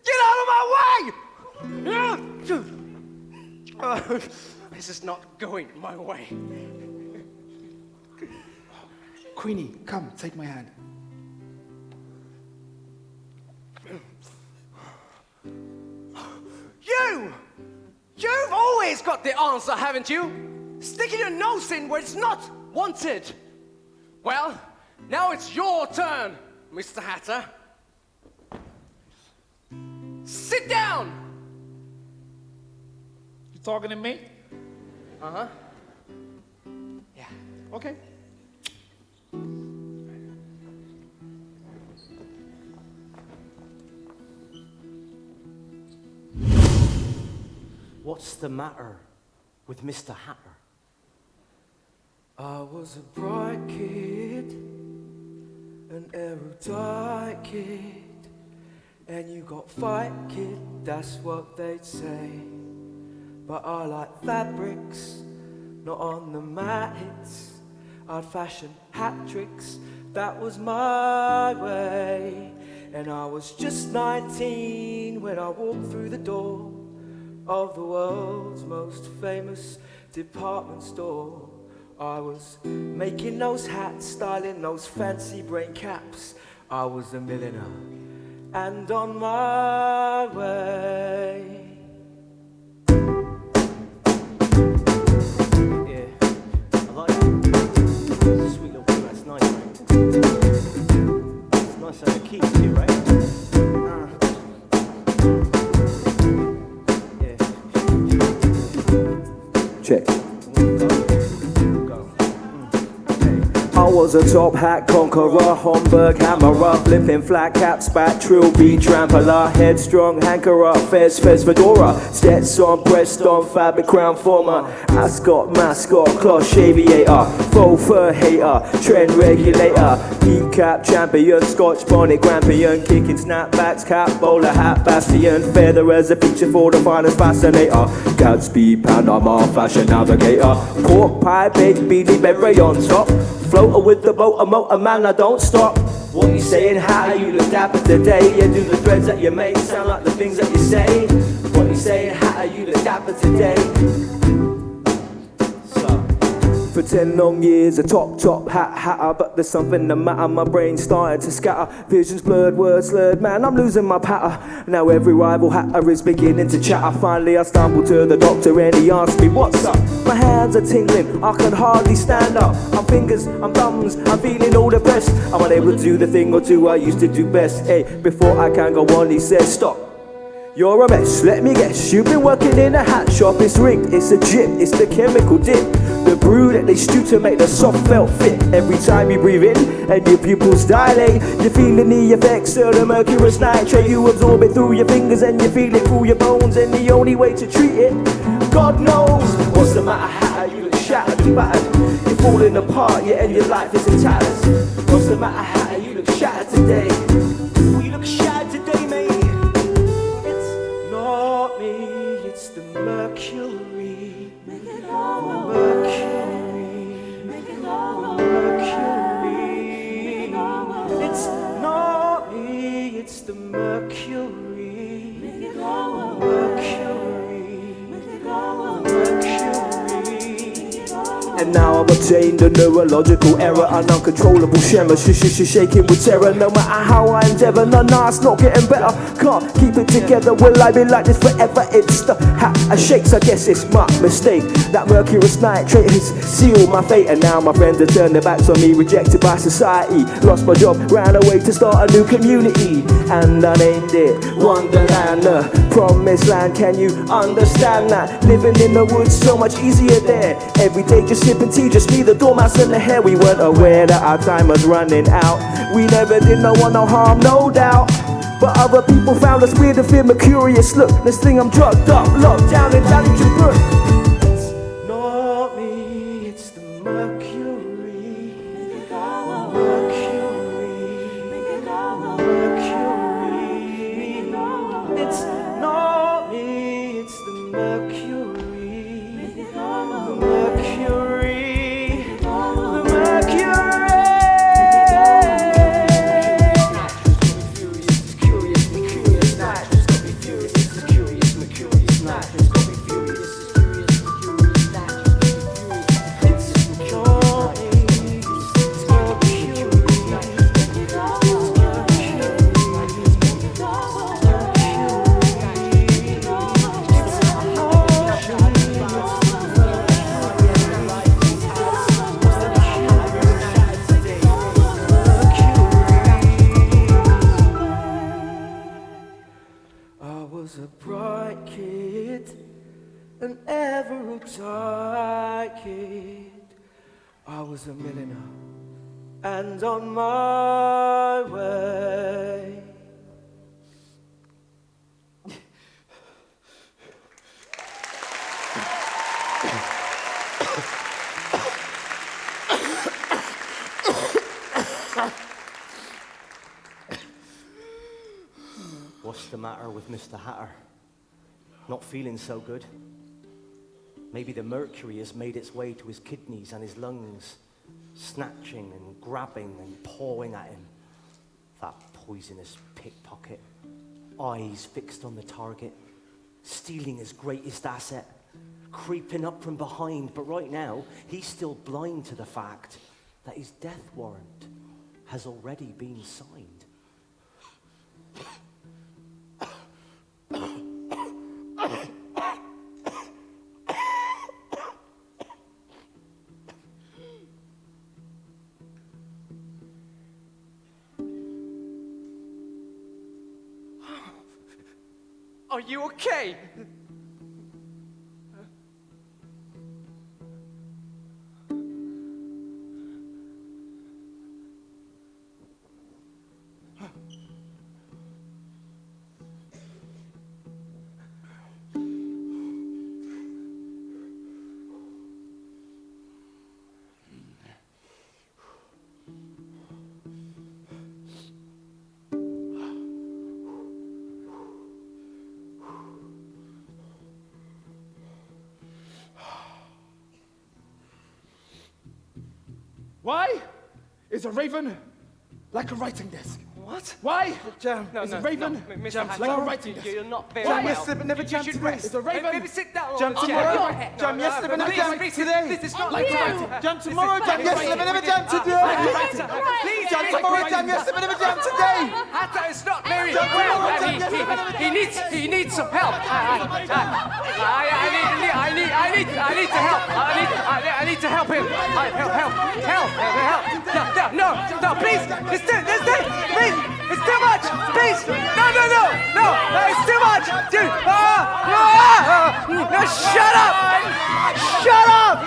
Get out of my way! This is not going my way. Queenie, come, take my hand. You've always got the answer, haven't you? Sticking your nose in where it's not wanted. Well, now it's your turn, Mr. Hatter. Sit down! You talking to me? Uh-huh. Yeah. Okay. What's the matter with Mr. Hatter? I was a bright kid, an erudite kid, and you got fight kid, that's what they'd say. But I like fabrics, not on the mat hits. I'd fashion hat tricks, that was my way. And I was just 19 when I walked through the door of the world's most famous department store. I was making those hats, styling those fancy brain caps. I was a millionaire and on my way. Yeah, I like that. It's a sweet little thing, that's nice, right? It's nice on the keys too, right? Check. I was a top hat conqueror, Homburg hammerer, flipping flat caps, back trill, beat trampler, headstrong hankerer, fez fedora, Stetson, Preston, fabric crown former, ascot, mascot, cloche aviator, faux fur hater, trend regulator, heat cap champion, Scotch bonnet grampion, kicking snapbacks, cap bowler hat bastion, feather as a feature for the finest fascinator, Gatsby Panama fashion navigator, pork pie, baked beanie, beret on top. Floater with the boat, a motor man, I don't stop. What you saying, how you look dapper today? You do the threads that you make sound like the things that you say. What you saying, how you look dapper today? For 10 long years, a top hatter, but there's something the matter, my brain started to scatter. Visions blurred, words slurred, man, I'm losing my patter. Now every rival hatter is beginning to chatter. Finally I stumbled to the doctor and he asked me, what's up? My hands are tingling, I can hardly stand up. I'm fingers, I'm thumbs, I'm feeling all depressed. I'm unable to do the thing or two I used to do best. Hey, before I can go on, he said, stop. You're a mess, let me guess. You've been working in a hat shop, it's rigged, it's a jip, it's the chemical dip. The brew that they stew to make the soft felt fit. Every time you breathe in and your pupils dilate, you're feeling the effects of the mercurous nitrate. You absorb it through your fingers and you feel it through your bones. And the only way to treat it, God knows. What's the matter, Hatter? You look shattered and battered. You're falling apart, yeah, and your life is in tatters. What's the matter, Hatter? You look shattered today. Well, you look shattered today, mate. It's not me, it's the mercury. The mercury. Mercury. It's not me, it's the Mercury. And now I've obtained a neurological error, an uncontrollable shimmer, shaking with terror. No matter how I endeavour, no, it's not getting better. Can't keep it together, will I be like this forever? It's the hat I shakes, I guess it's my mistake. That mercurous nitrate has sealed my fate. And now my friends have turned their backs on me, rejected by society. Lost my job, ran away to start a new community. And I named it Wonderland, the promised land. Can you understand that? Living in the woods so much easier there. Every day just sipping tea, just me, the dormouse and the hair. We weren't aware that our time was running out. We never did no one no harm, no doubt. But other people found us weird and fear curious. Look, this thing I'm drugged up, locked down in Dungeon Brook. It's not me, it's the Mercury. It's not me, it's the Mercury. The Mercury. The Mercury. An ever tight kid. I was a millionaire and on my way. What's the matter with Mr. Hatter? Not feeling so good? Maybe the mercury has made its way to his kidneys and his lungs, snatching and grabbing and pawing at him. That poisonous pickpocket, eyes fixed on the target, stealing his greatest asset, creeping up from behind. But right now, he's still blind to the fact that his death warrant has already been signed. Are you okay? Why is a raven like a writing desk? What? Why No, is no, a raven no, Mr. jumps Hatter, like a writing desk? You're not very Jam well. yesterday but never You jam should today. rest. Is a raven Maybe sit down. jam on the tomorrow? chair. Jam yesterday but never please, jam please, today. This is not Like right. tonight. Jam This is tomorrow, not jam right. yesterday but never jam today. Please, Jam tomorrow, jam yesterday but never jam today. Hatter is not very Jam tomorrow, well. jam yesterday but never jam He needs some help. I need to help. I need to help him. Help. No, please. Please. It's too much. Please. No. It's too much. Dude. No, shut up. Shut up.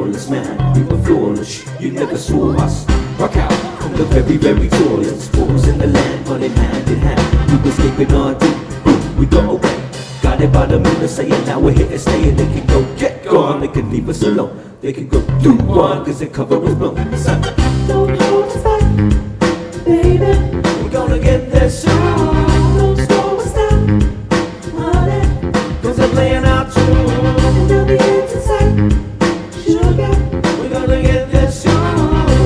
flawless man. We were flawless, you never saw us. Rock out from the very, very tallest. Force in the land, running hand in hand. We were escaping our doom, we got away. Got it by the moon and saying now we're here to stay. And they can go get gone, they can leave us alone. They can go do one, cause the cover is blown. So, don't hold us back, baby. We're gonna get there soon. Don't slow us down, honey, cause they're playing our tune. And they'll be here to say, sugar, we're gonna get there soon.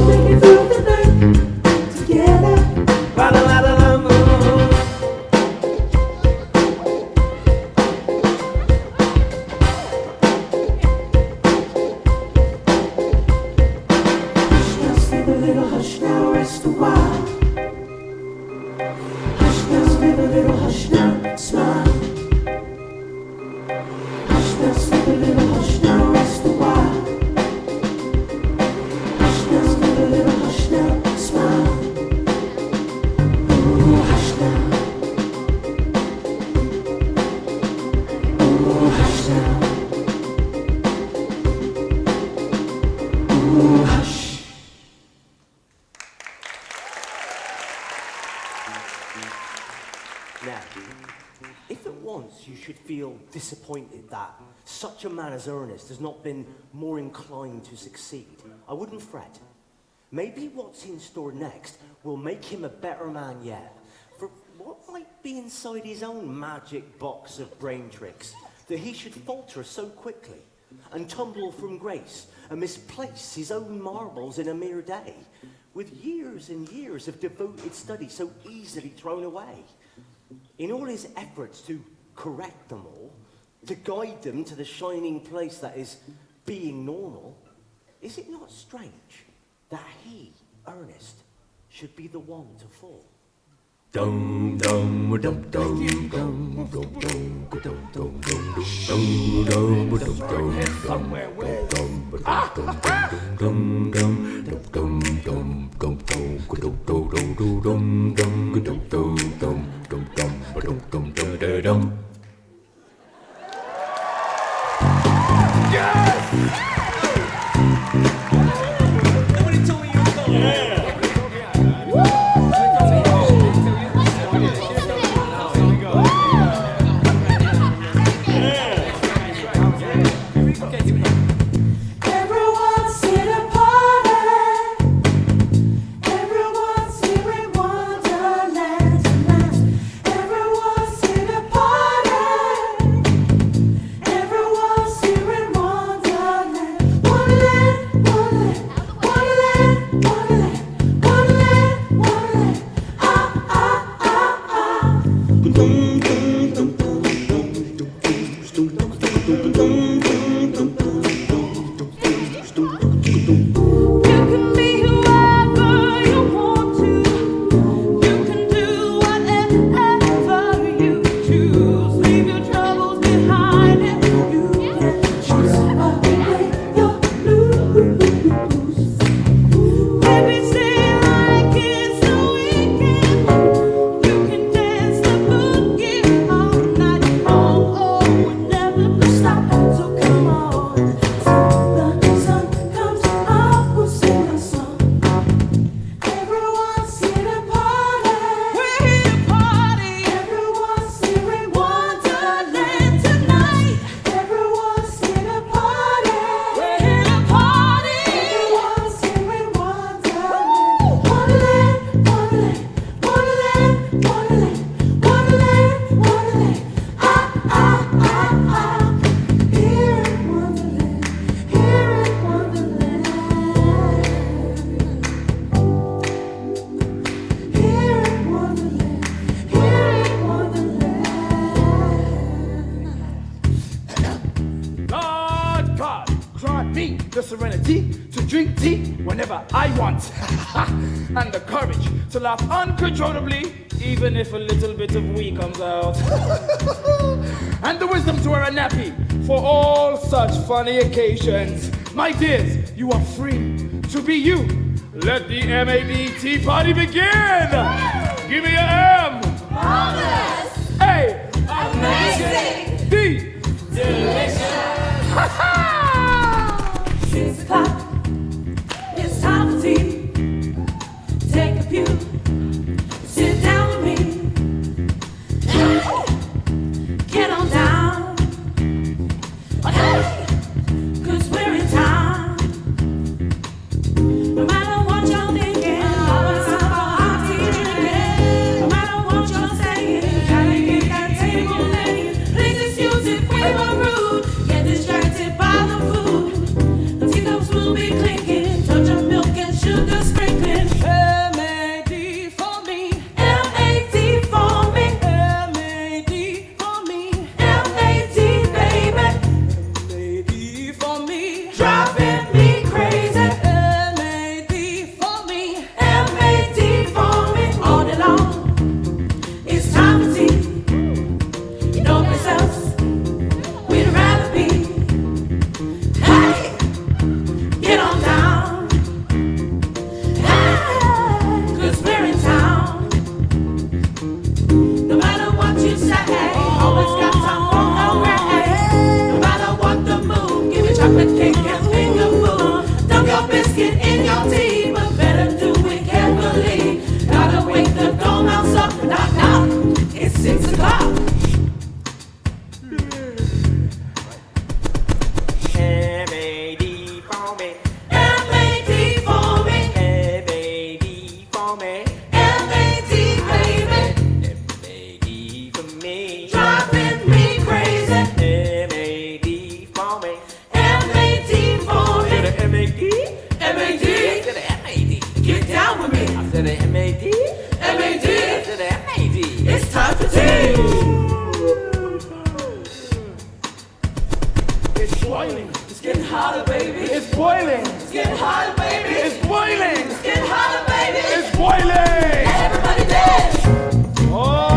Make it through the night, together, la la la la la. Disappointed that such a man as Ernest has not been more inclined to succeed. I wouldn't fret. Maybe what's in store next will make him a better man yet. For what might be inside his own magic box of brain tricks that he should falter so quickly and tumble from grace and misplace his own marbles in a mere day, with years and years of devoted study so easily thrown away? In all his efforts to correct them all, to guide them to the shining place that is being normal, is it not strange that he, Ernest, should be the one to fall? Dum dum dum dum dum dum dum dum dum dum dum. Nobody told me you were going. Yeah. Everyone's here to party. Everyone's here in Wonderland tonight. Everyone's here to party. Everyone's here in Wonderland. Wonderland, Wonderland, Wonderland, Wonderland, Wonderland, Wonderland. Ah, ah, ah, ah. You can be whoever you want to. You can do whatever you choose. Leave your troubles behind and you can choose away your blues. Baby, stay like it's the weekend. You can dance the boogie all night long. Oh, we'll never stop. So come on. Till the sun comes up, we'll sing a song. Everyone's here to party. We're here to party. Everyone's here in Wonderland tonight. Everyone's here to party. We're here to party. Everyone's here in Wonderland. Wonderland, Wonderland, Wonderland, Wonderland, Wonderland, Wonderland. Ah, ah, ah, ah. Here in Wonderland. Here in Wonderland. Here in Wonderland. Here in Wonderland. God, grant me the serenity to drink tea whenever I want, and the courage to laugh uncontrollably, even if a little bit of wee comes out, and the wisdom to wear a nappy for all such funny occasions. My dears, you are free to be you. Let the MABT party begin. Give me an M. Marvelous. A. Amazing. D. Delicious. 6 o'clock. chocolate cake and finger food. Dunk your biscuit in your tea, but better do it carefully. Gotta wake the dormouse up, knock knock, it's 6 o'clock. M-A-D for me. M-A-D for me. M-A-D for me. M-A-D, baby. M-A-D for me. Driving me crazy. M-A-D for me. M-A-D for me. M-A-D? M-A-D. I said M-A-D. Get down with me. I said M-A-D. M-A-D. I said M-A-D. It's time for tea. It's boiling. It's getting hotter, baby. It's boiling. It's getting hotter, baby. It's boiling. It's getting hotter, baby. It's boiling. Everybody dance. Oh,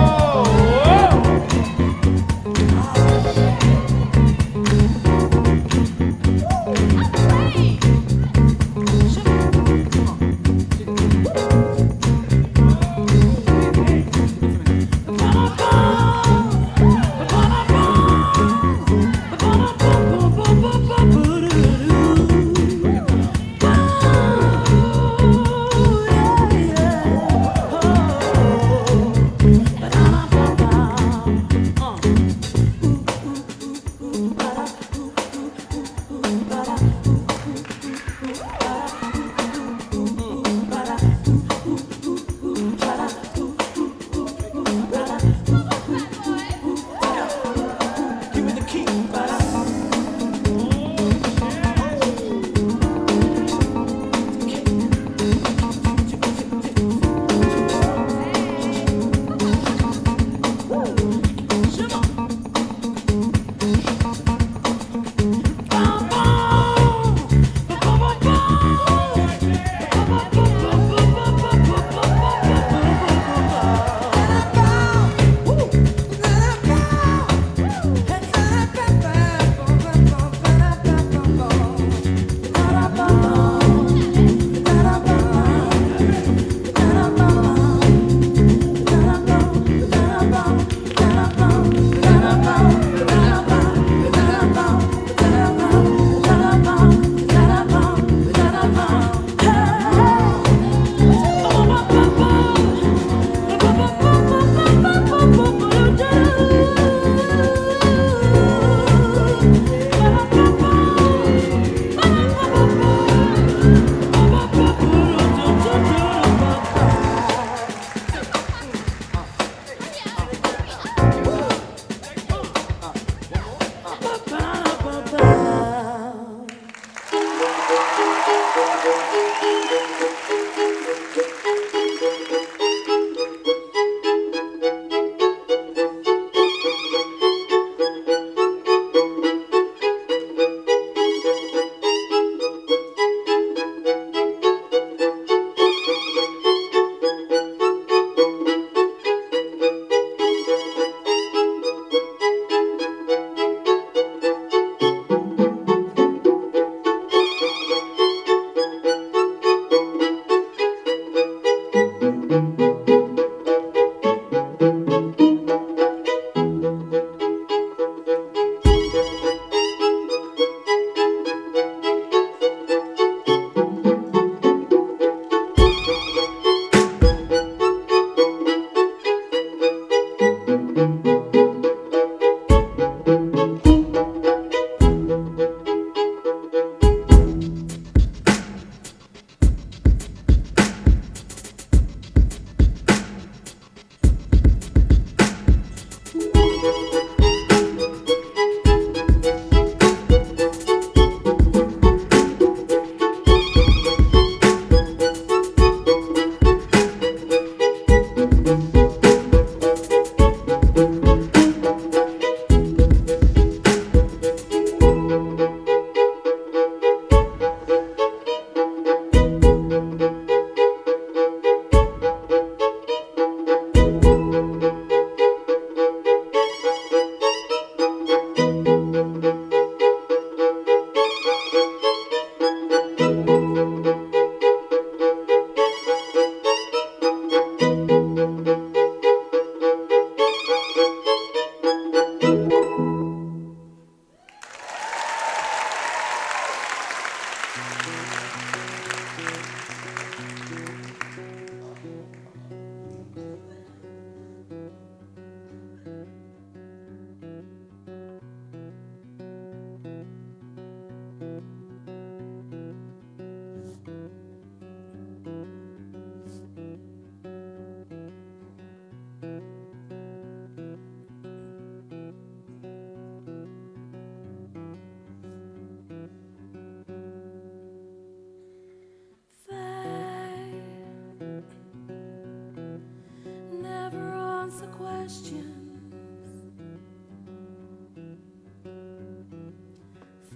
Never answer questions.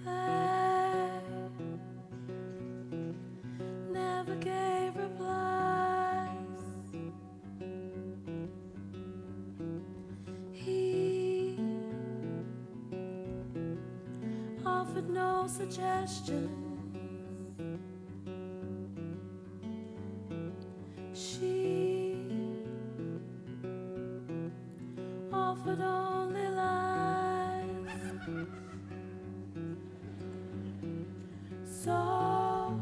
They never gave replies. He offered no suggestions. She offered only lies. So,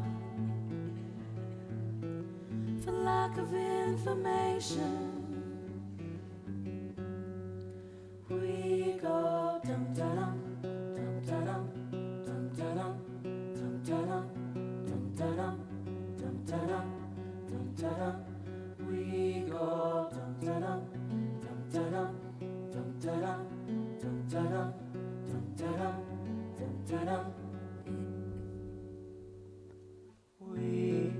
for lack of information, we go dum da dum, dum da dum, dum da dum, dum da dum, dum da dum, dum da dum, dum da dum. We go dum da dum, dum da dum, dum da dum, dum da dum, dum da dum, dum da dum. We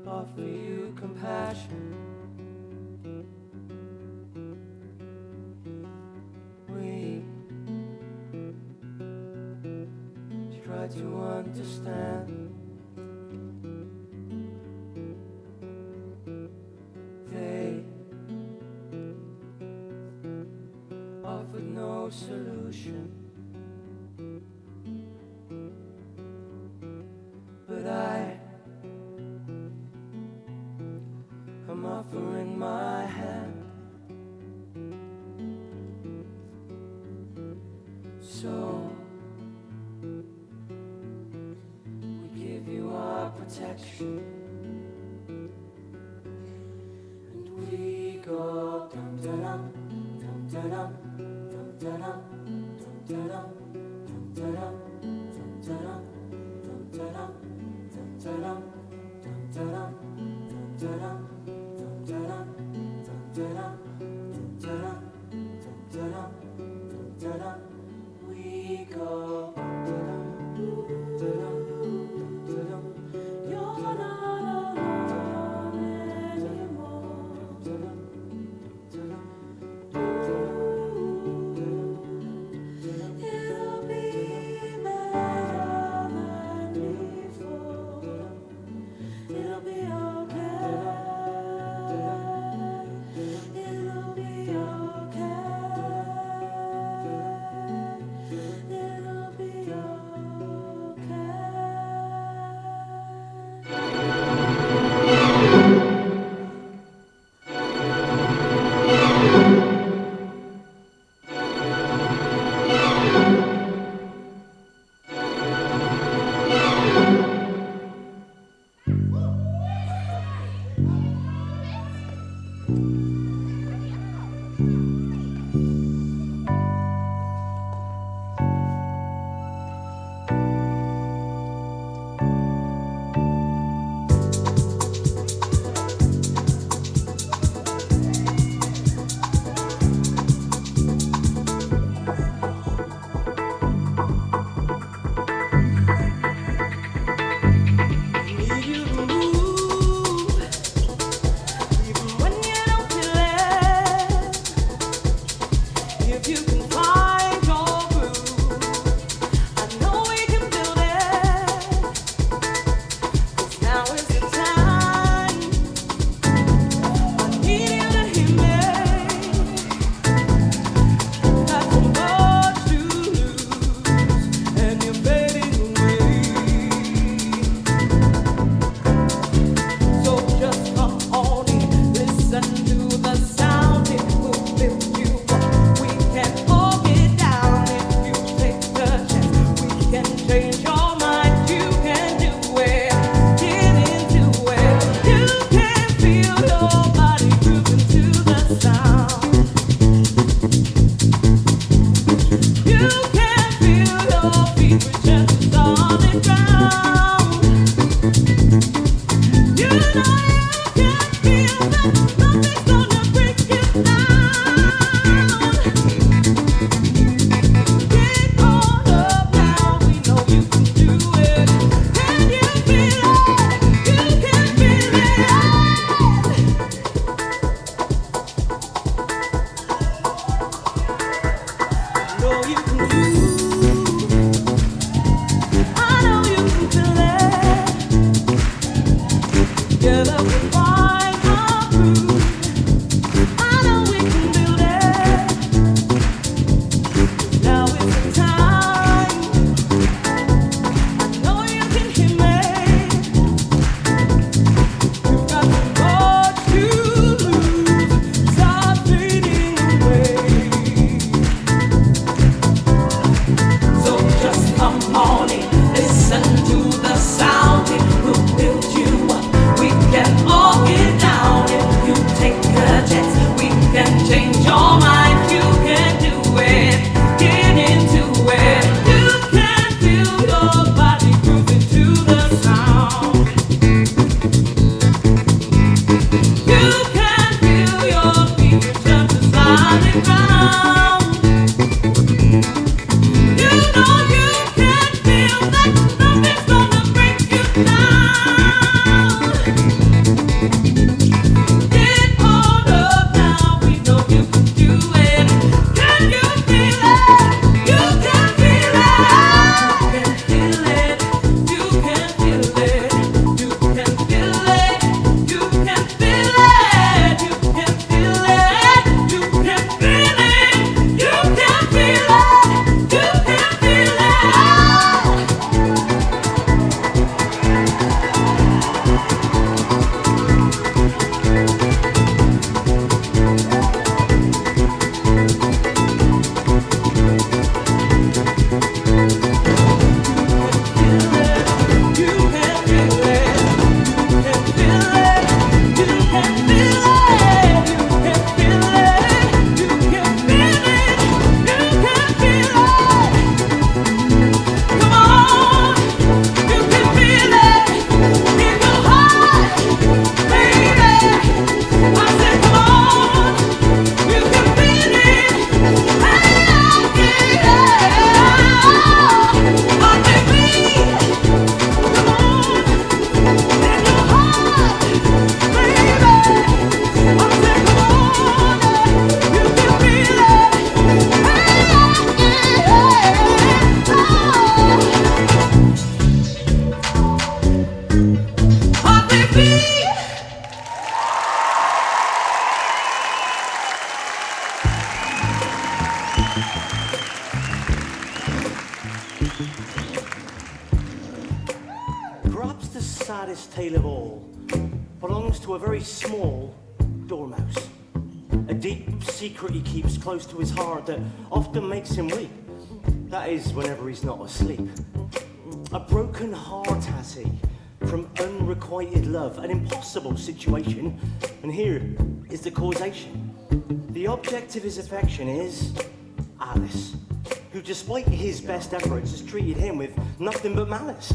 offer you compassion. We try to understand. They offered no solution. But I am offering my hand. So we give you our protection. And we go dum da dum, dum da dum, dum da dum, dum da dum, dum da dum, dum da dum, dum da dum. Dum-da-dum, dum-da-dum, dum-da-dum, dum-da-dum, dum-da-dum, dum-da-dum, dum-da-dum, dum-da-dum. We go dum-da-dum, dum-da-dum, dum-da-dum. You're not alone anymore. Dum-da-dum, dum-da-dum, dum-da-dum. It'll be better Perhaps the saddest tale of all belongs to a very small dormouse. A deep secret he keeps close to his heart that often makes him weep. That is, whenever he's not asleep. A broken heart has he, from unrequited love, an impossible situation, and here is the causation. The object of his affection is Alice, who despite his best efforts has treated him with nothing but malice.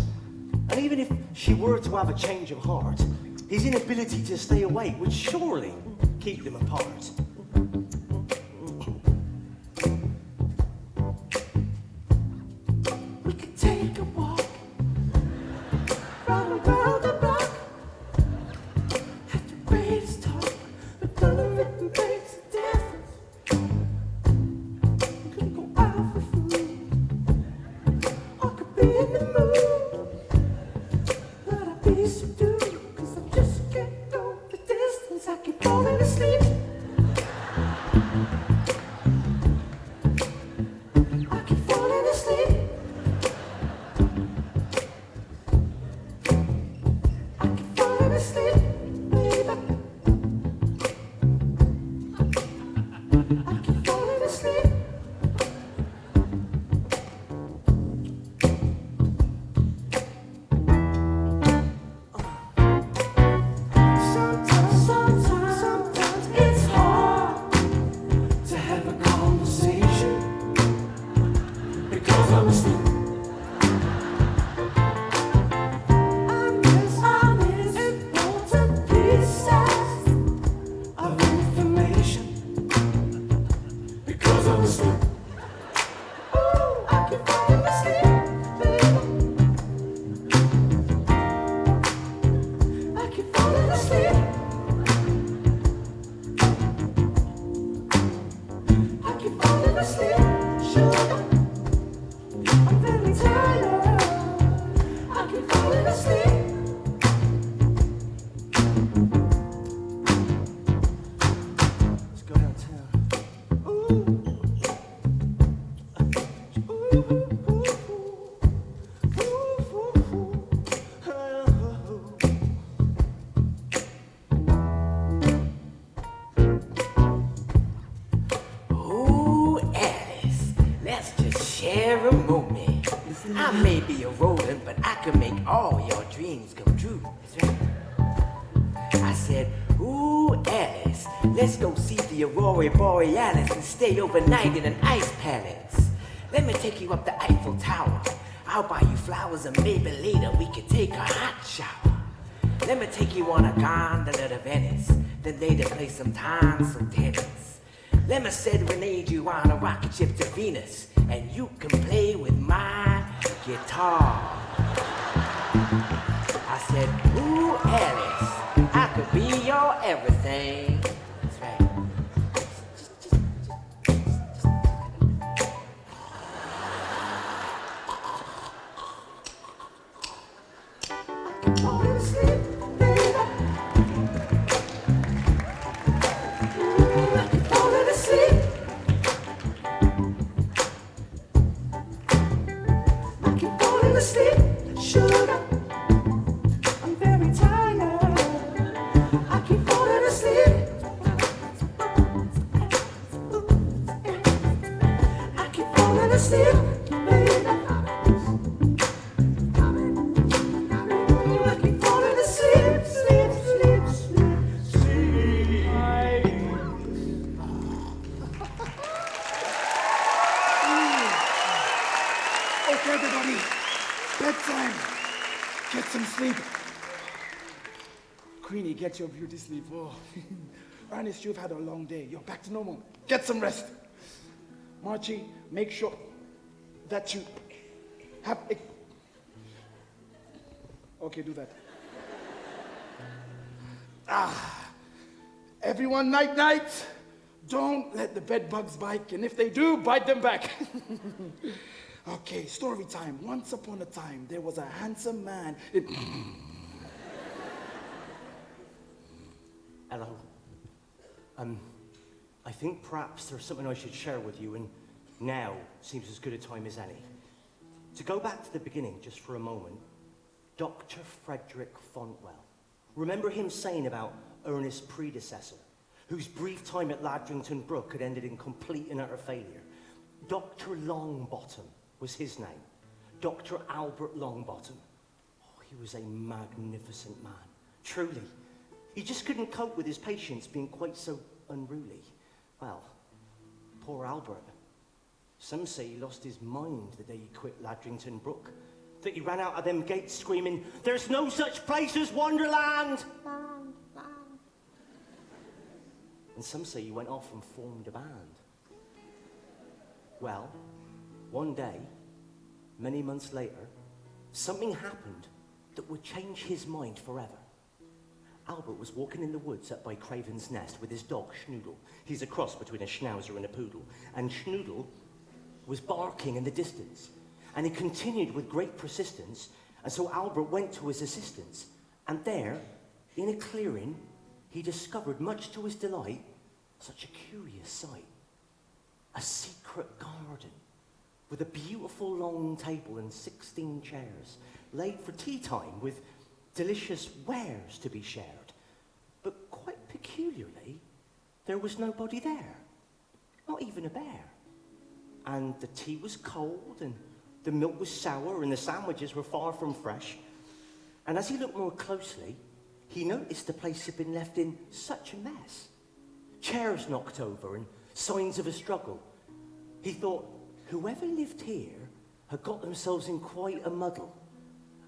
And even if she were to have a change of heart, his inability to stay awake would surely keep them apart. We could take a walk, round around the block, have the greatest talk, but none of it makes a difference. Could go out for food, or could be in the mood, but I'd be subdued, 'cause I just can't go the distance. I keep falling asleep. I keep falling asleep. I keep falling asleep, baby. I keep falling asleep. Sometimes it's hard to have a conversation because I'm asleep. I'm just important pieces of information because I'm asleep. Ooh, I keep falling asleep, baby. I keep falling asleep. I keep falling asleep, sugar. I'm very tired. I keep falling asleep. Let's go downtown. Ooh, Alice, let's just share a moment. I may be a rodent, but I can make all your dreams come true. That's right. I said, ooh, Alice, let's go see the Aurora Borealis and stay overnight in an ice palace. Let me take you up the Eiffel Tower. I'll buy you flowers and maybe later we can take a hot shower. Let me take you on a gondola to Venice, then later play some tonsil tennis. Let me serenade you on a rocket ship to Venus, and you can play with my guitar. I said, ooh, Alice, I could be your everything. That's right. Falling asleep, baby. I keep falling asleep. I keep falling asleep, sugar. I'm very tired. I keep falling asleep. I keep falling asleep, baby. I keep falling asleep, sleep, sleep, sleep, sleep. Okay, everybody. Bedtime. Get some sleep. Queenie, get your beauty sleep. Oh. Ernest, you've had a long day. You're back to normal. Get some rest. Marchie, make sure that you have a... Okay, do that. Everyone, night, night. Don't let the bed bugs bite, and if they do, bite them back. Okay, story time. Once upon a time, there was a handsome man. Hello. I think perhaps there's something I should share with you, and now seems as good a time as any. To go back to the beginning just for a moment, Dr. Frederick Fontwell. Remember him saying about Ernest's predecessor, whose brief time at Ladrington Brook had ended in complete and utter failure? Dr. Longbottom was his name. Dr. Albert Longbottom. Oh, he was a magnificent man, truly. He just couldn't cope with his patients being quite so unruly. Well, poor Albert. Some say he lost his mind the day he quit Ladrington Brook. That he ran out of them gates screaming, "There's no such place as Wonderland!" And some say he went off and formed a band. Well, one day, many months later, something happened that would change his mind forever. Albert was walking in the woods up by Craven's Nest with his dog, Schnoodle. He's a cross between a schnauzer and a poodle. And Schnoodle was barking in the distance. And he continued with great persistence, and so Albert went to his assistance. And there, in a clearing, he discovered, much to his delight, such a curious sight. A secret garden with a beautiful long table and 16 chairs, laid for tea time with delicious wares to be shared. But quite peculiarly, there was nobody there, not even a bear. And the tea was cold, and the milk was sour, and the sandwiches were far from fresh. And as he looked more closely, he noticed the place had been left in such a mess. Chairs knocked over and signs of a struggle. He thought, whoever lived here had got themselves in quite a muddle.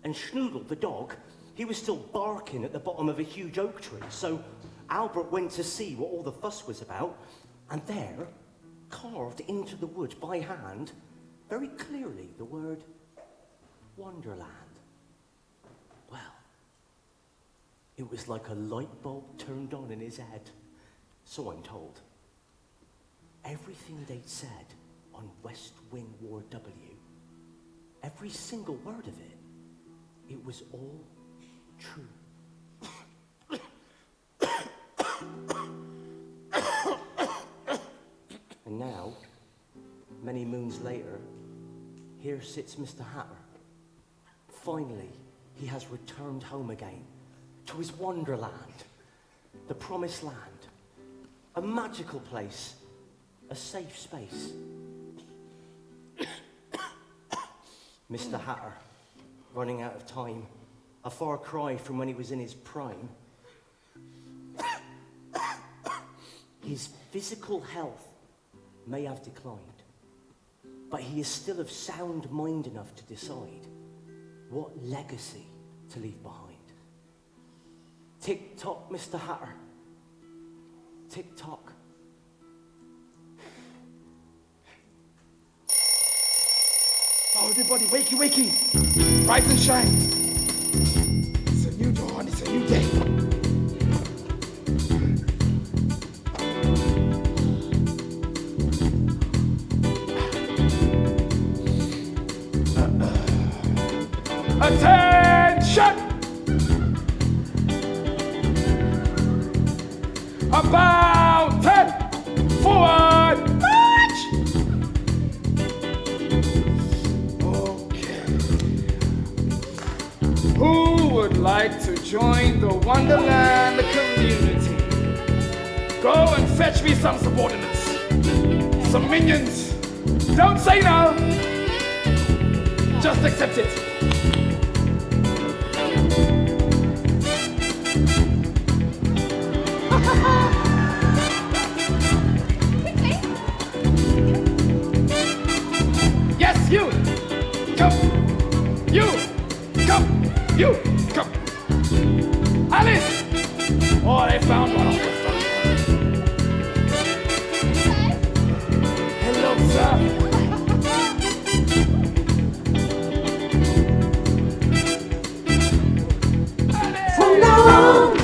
And Schnoodle, the dog, he was still barking at the bottom of a huge oak tree. So Albert went to see what all the fuss was about, and there, carved into the wood by hand, very clearly, the word Wonderland. Well, it was like a light bulb turned on in his head, so I'm told. Everything they'd said on West Wing Ward W, every single word of it, it was all true. And now, many moons later, here sits Mr. Hatter. Finally, he has returned home again to his Wonderland, the promised land, a magical place, a safe space. Mr. Hatter, running out of time, a far cry from when he was in his prime. His physical health may have declined, but he is still of sound mind enough to decide what legacy to leave behind. Tick-tock, Mr. Hatter. Tick-tock. Oh, everybody, wakey, wakey. Rise and shine. It's a new dawn, it's a new day. Attention! About 10, forward, march! Okay. Who would like to join the Wonderland community? Go and fetch me some subordinates, some minions. Don't say no. Just accept it. Yes, you! Come! You! Come! You! Come! Alice! Oh, I found one of the phone. Hello, sir. From now on,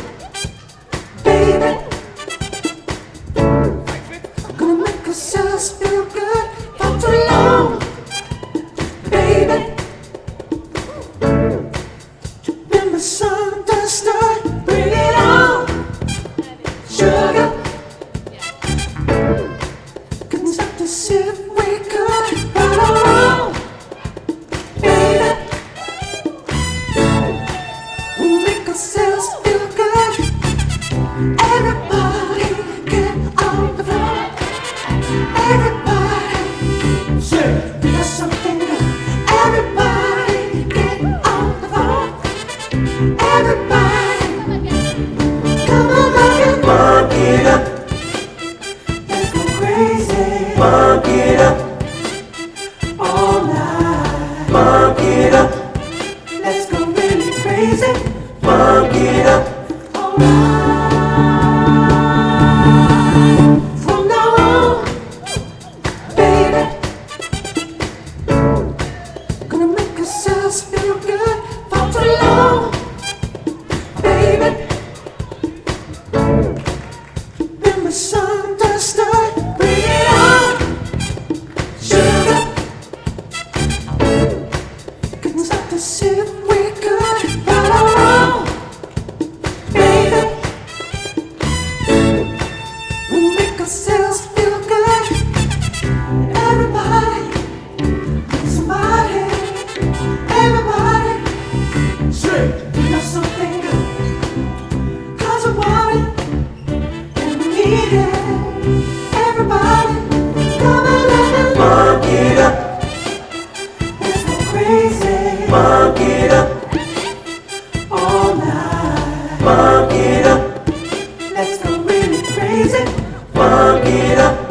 baby, gonna make ourselves feel good. Not too long, baby. Been misunderstood. Bring it on, sugar. Couldn't stop to see if we could. it up all night. Funk it up, let's go really crazy. Funk it up.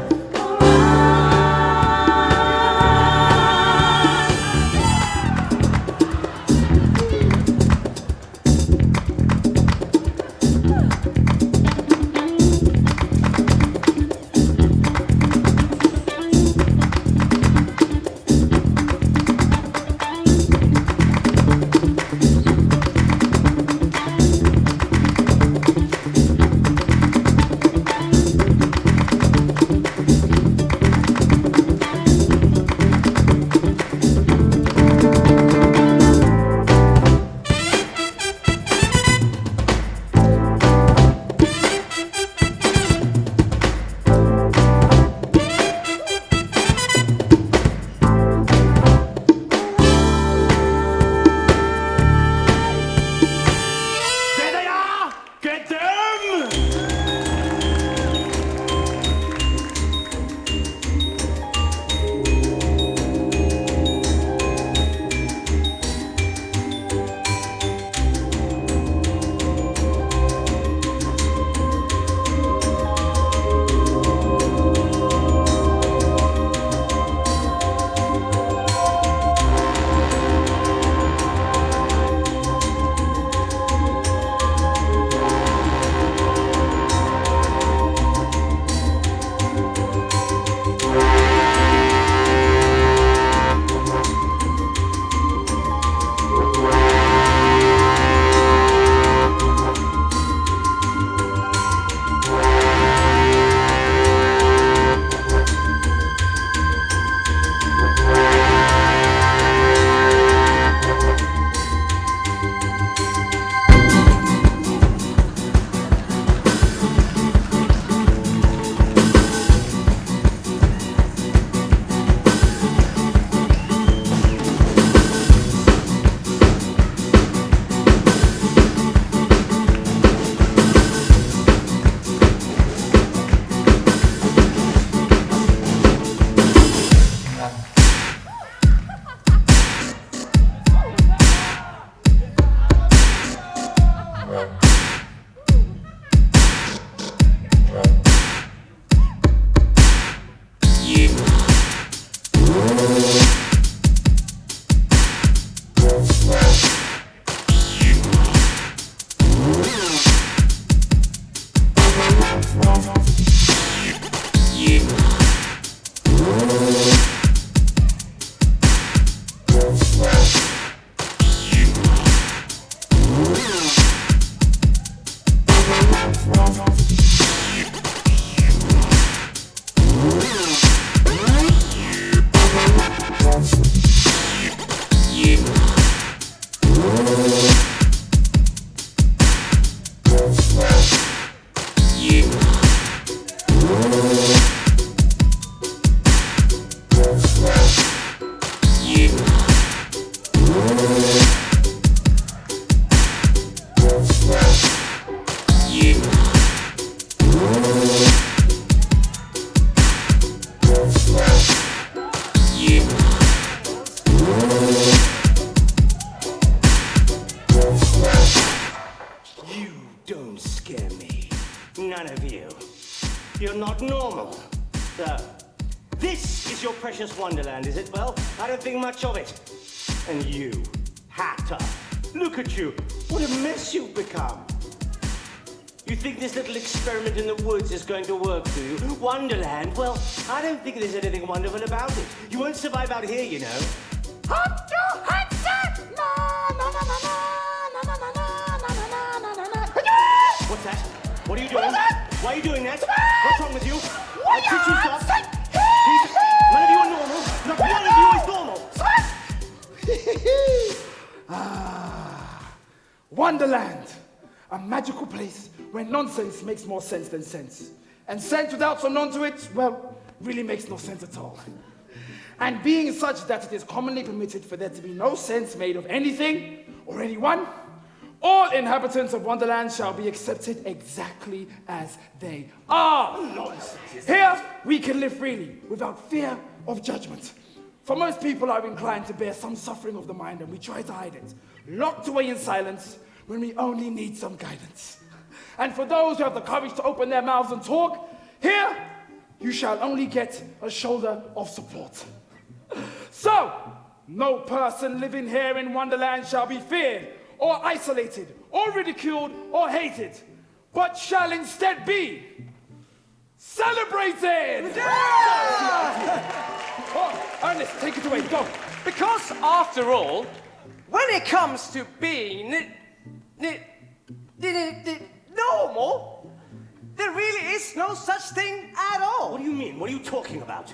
None of you. You're not normal. So, this is your precious Wonderland, is it? Well, I don't think much of it. And you, hatter, look at you. What a mess you've become. You think this little experiment in the woods is going to work, do you? Wonderland? Well, I don't think there's anything wonderful about it. You won't survive out here, you know. What's that? What are you doing? Why are you doing that? What's wrong with you? I teach you stop. Please, none of you are normal. Not one of you is normal. Wonderland. A magical place where nonsense makes more sense than sense. And sense without some none to it, well, really makes no sense at all. And being such that it is commonly permitted for there to be no sense made of anything or anyone, all inhabitants of Wonderland shall be accepted exactly as they are. Here we can live freely without fear of judgment. For most people are inclined to bear some suffering of the mind, and we try to hide it, locked away in silence when we only need some guidance. And for those who have the courage to open their mouths and talk, here you shall only get a shoulder of support. So, no person living here in Wonderland shall be feared or isolated or ridiculed or hated, but shall instead be celebrated! Oh, Ernest, take it away, go. Because after all, when it comes to being normal, there really is no such thing at all. What do you mean? What are you talking about?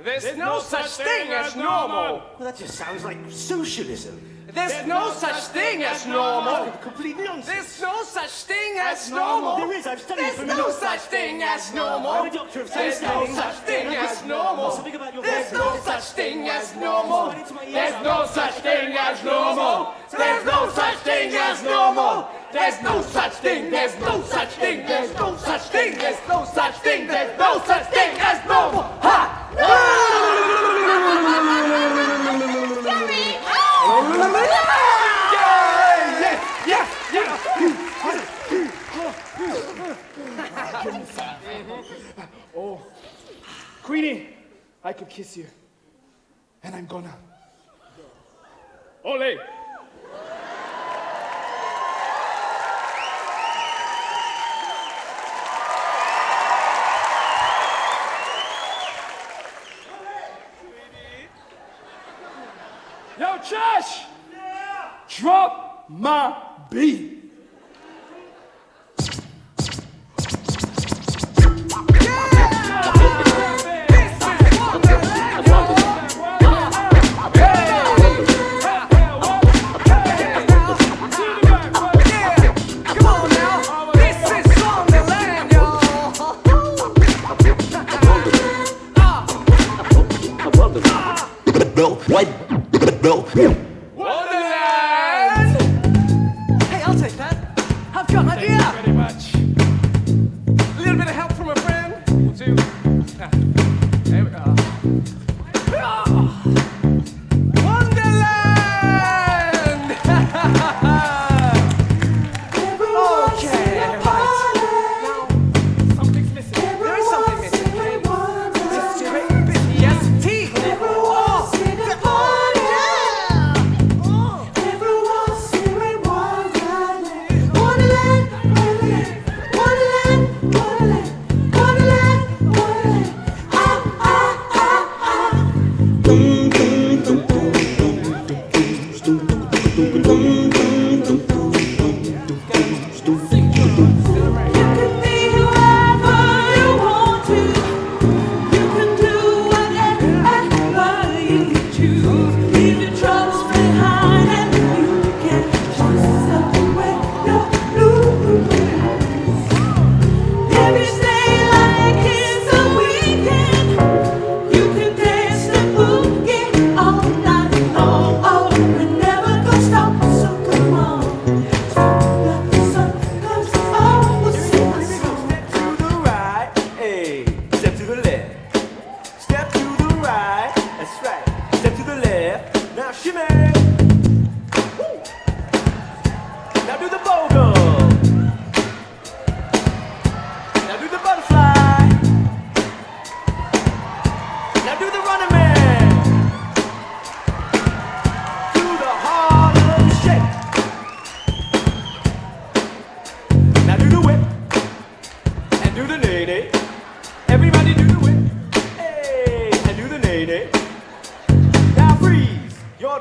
There's no such thing as normal. Well, that just sounds like socialism. There's no such thing as normal. Complete nonsense. There's no such thing as normal. There is, I've studied There's no such thing as normal. I'm a doctor of There's no such thing as normal. Something about your There's no such thing as normal. There's no such thing as normal. There's no such thing as normal. There's no such thing. There's no such thing. There's no such thing. There's no such thing. There's no such thing as normal. Ha! Oh, Queenie, I could kiss you, and I'm gonna. Ole! Yo, Chesh! Drop my beat. Wonderland! Hey, I'll take that. I've got an idea. Thank you very much. A little bit of help from a friend. We'll do. There we go. Wonderland! Okay, right. Now, something's missing. There is something missing. Yes, teeth.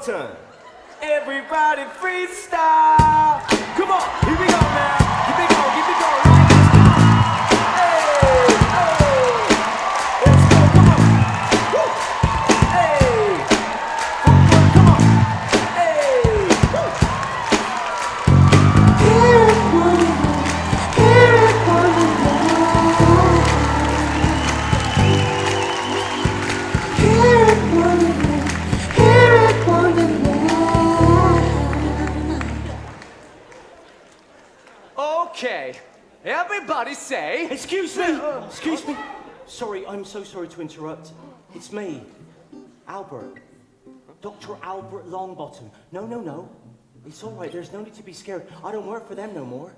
Turn. Everybody freestyle. Come on, here we go now. Keep it going, keep it going. Hey, hey. Let's go, come on. Woo. Hey. Come on. Hey. Woo. Hear it, Wonderland. Hear it, Wonderland. Hear it, Wonderland. Hear it, Wonderland. Okay, everybody say. Excuse me. Excuse me. Sorry, I'm so sorry to interrupt. It's me, Albert. Dr. Albert Longbottom. No. It's all right. There's no need to be scared. I don't work for them no more.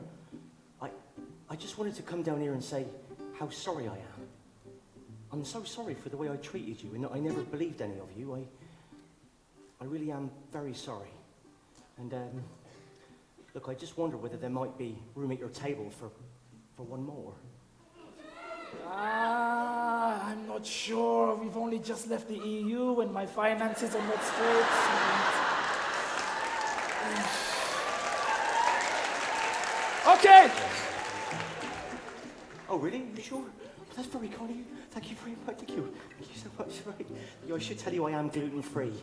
I just wanted to come down here and say how sorry I am. I'm so sorry for the way I treated you and that I never believed any of you. I really am very sorry. And, look, I just wonder whether there might be room at your table for one more. I'm not sure. We've only just left the EU and my finances are not straight. Okay. Oh, really? You sure? That's very kind of you. Thank you very much. Thank you so much. Right. I should tell you I am gluten-free.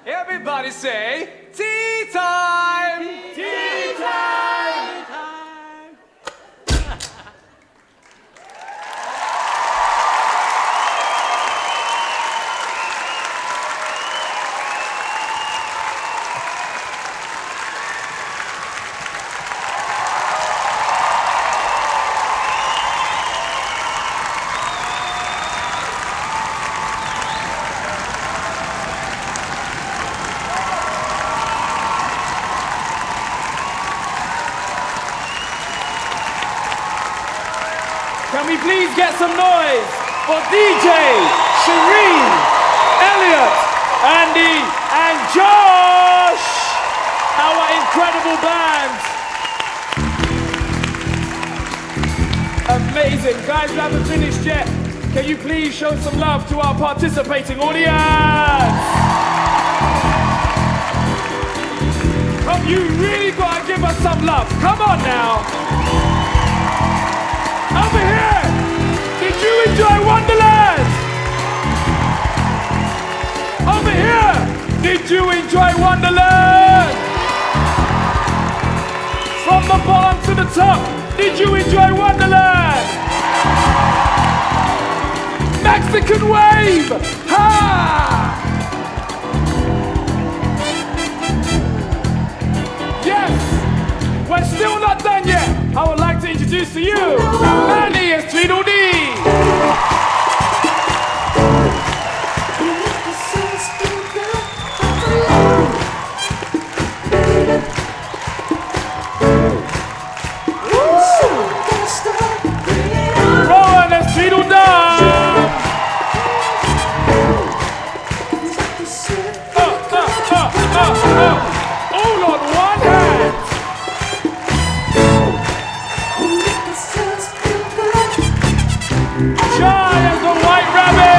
Everybody say, tea time! Tea time! Can we please get some noise for DJ, Shireen, Elliot, Andy, and Josh, our incredible band. Amazing. Guys, we haven't finished yet. Can you please show some love to our participating audience? Come, you really gotta give us some love. Come on now. Over here! Did you enjoy Wonderland? Over here! Did you enjoy Wonderland? From the bottom to the top, did you enjoy Wonderland? Mexican wave! Ha! Yes! We're still not done yet! I would like to introduce to you, Manny and Tweedledee. Rowan and Tweedledum. All on one hand. Shy as the white rabbit!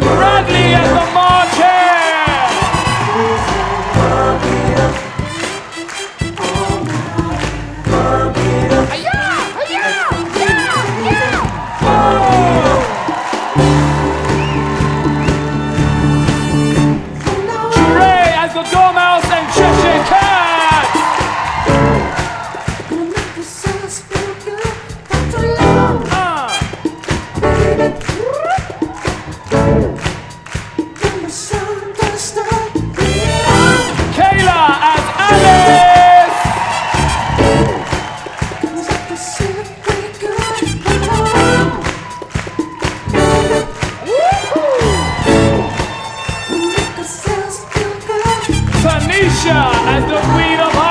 Bradley as the march hare! As the Dormouse and Cheshire Cat! Kayla as Alice! Tanisha as the Queen of Hearts!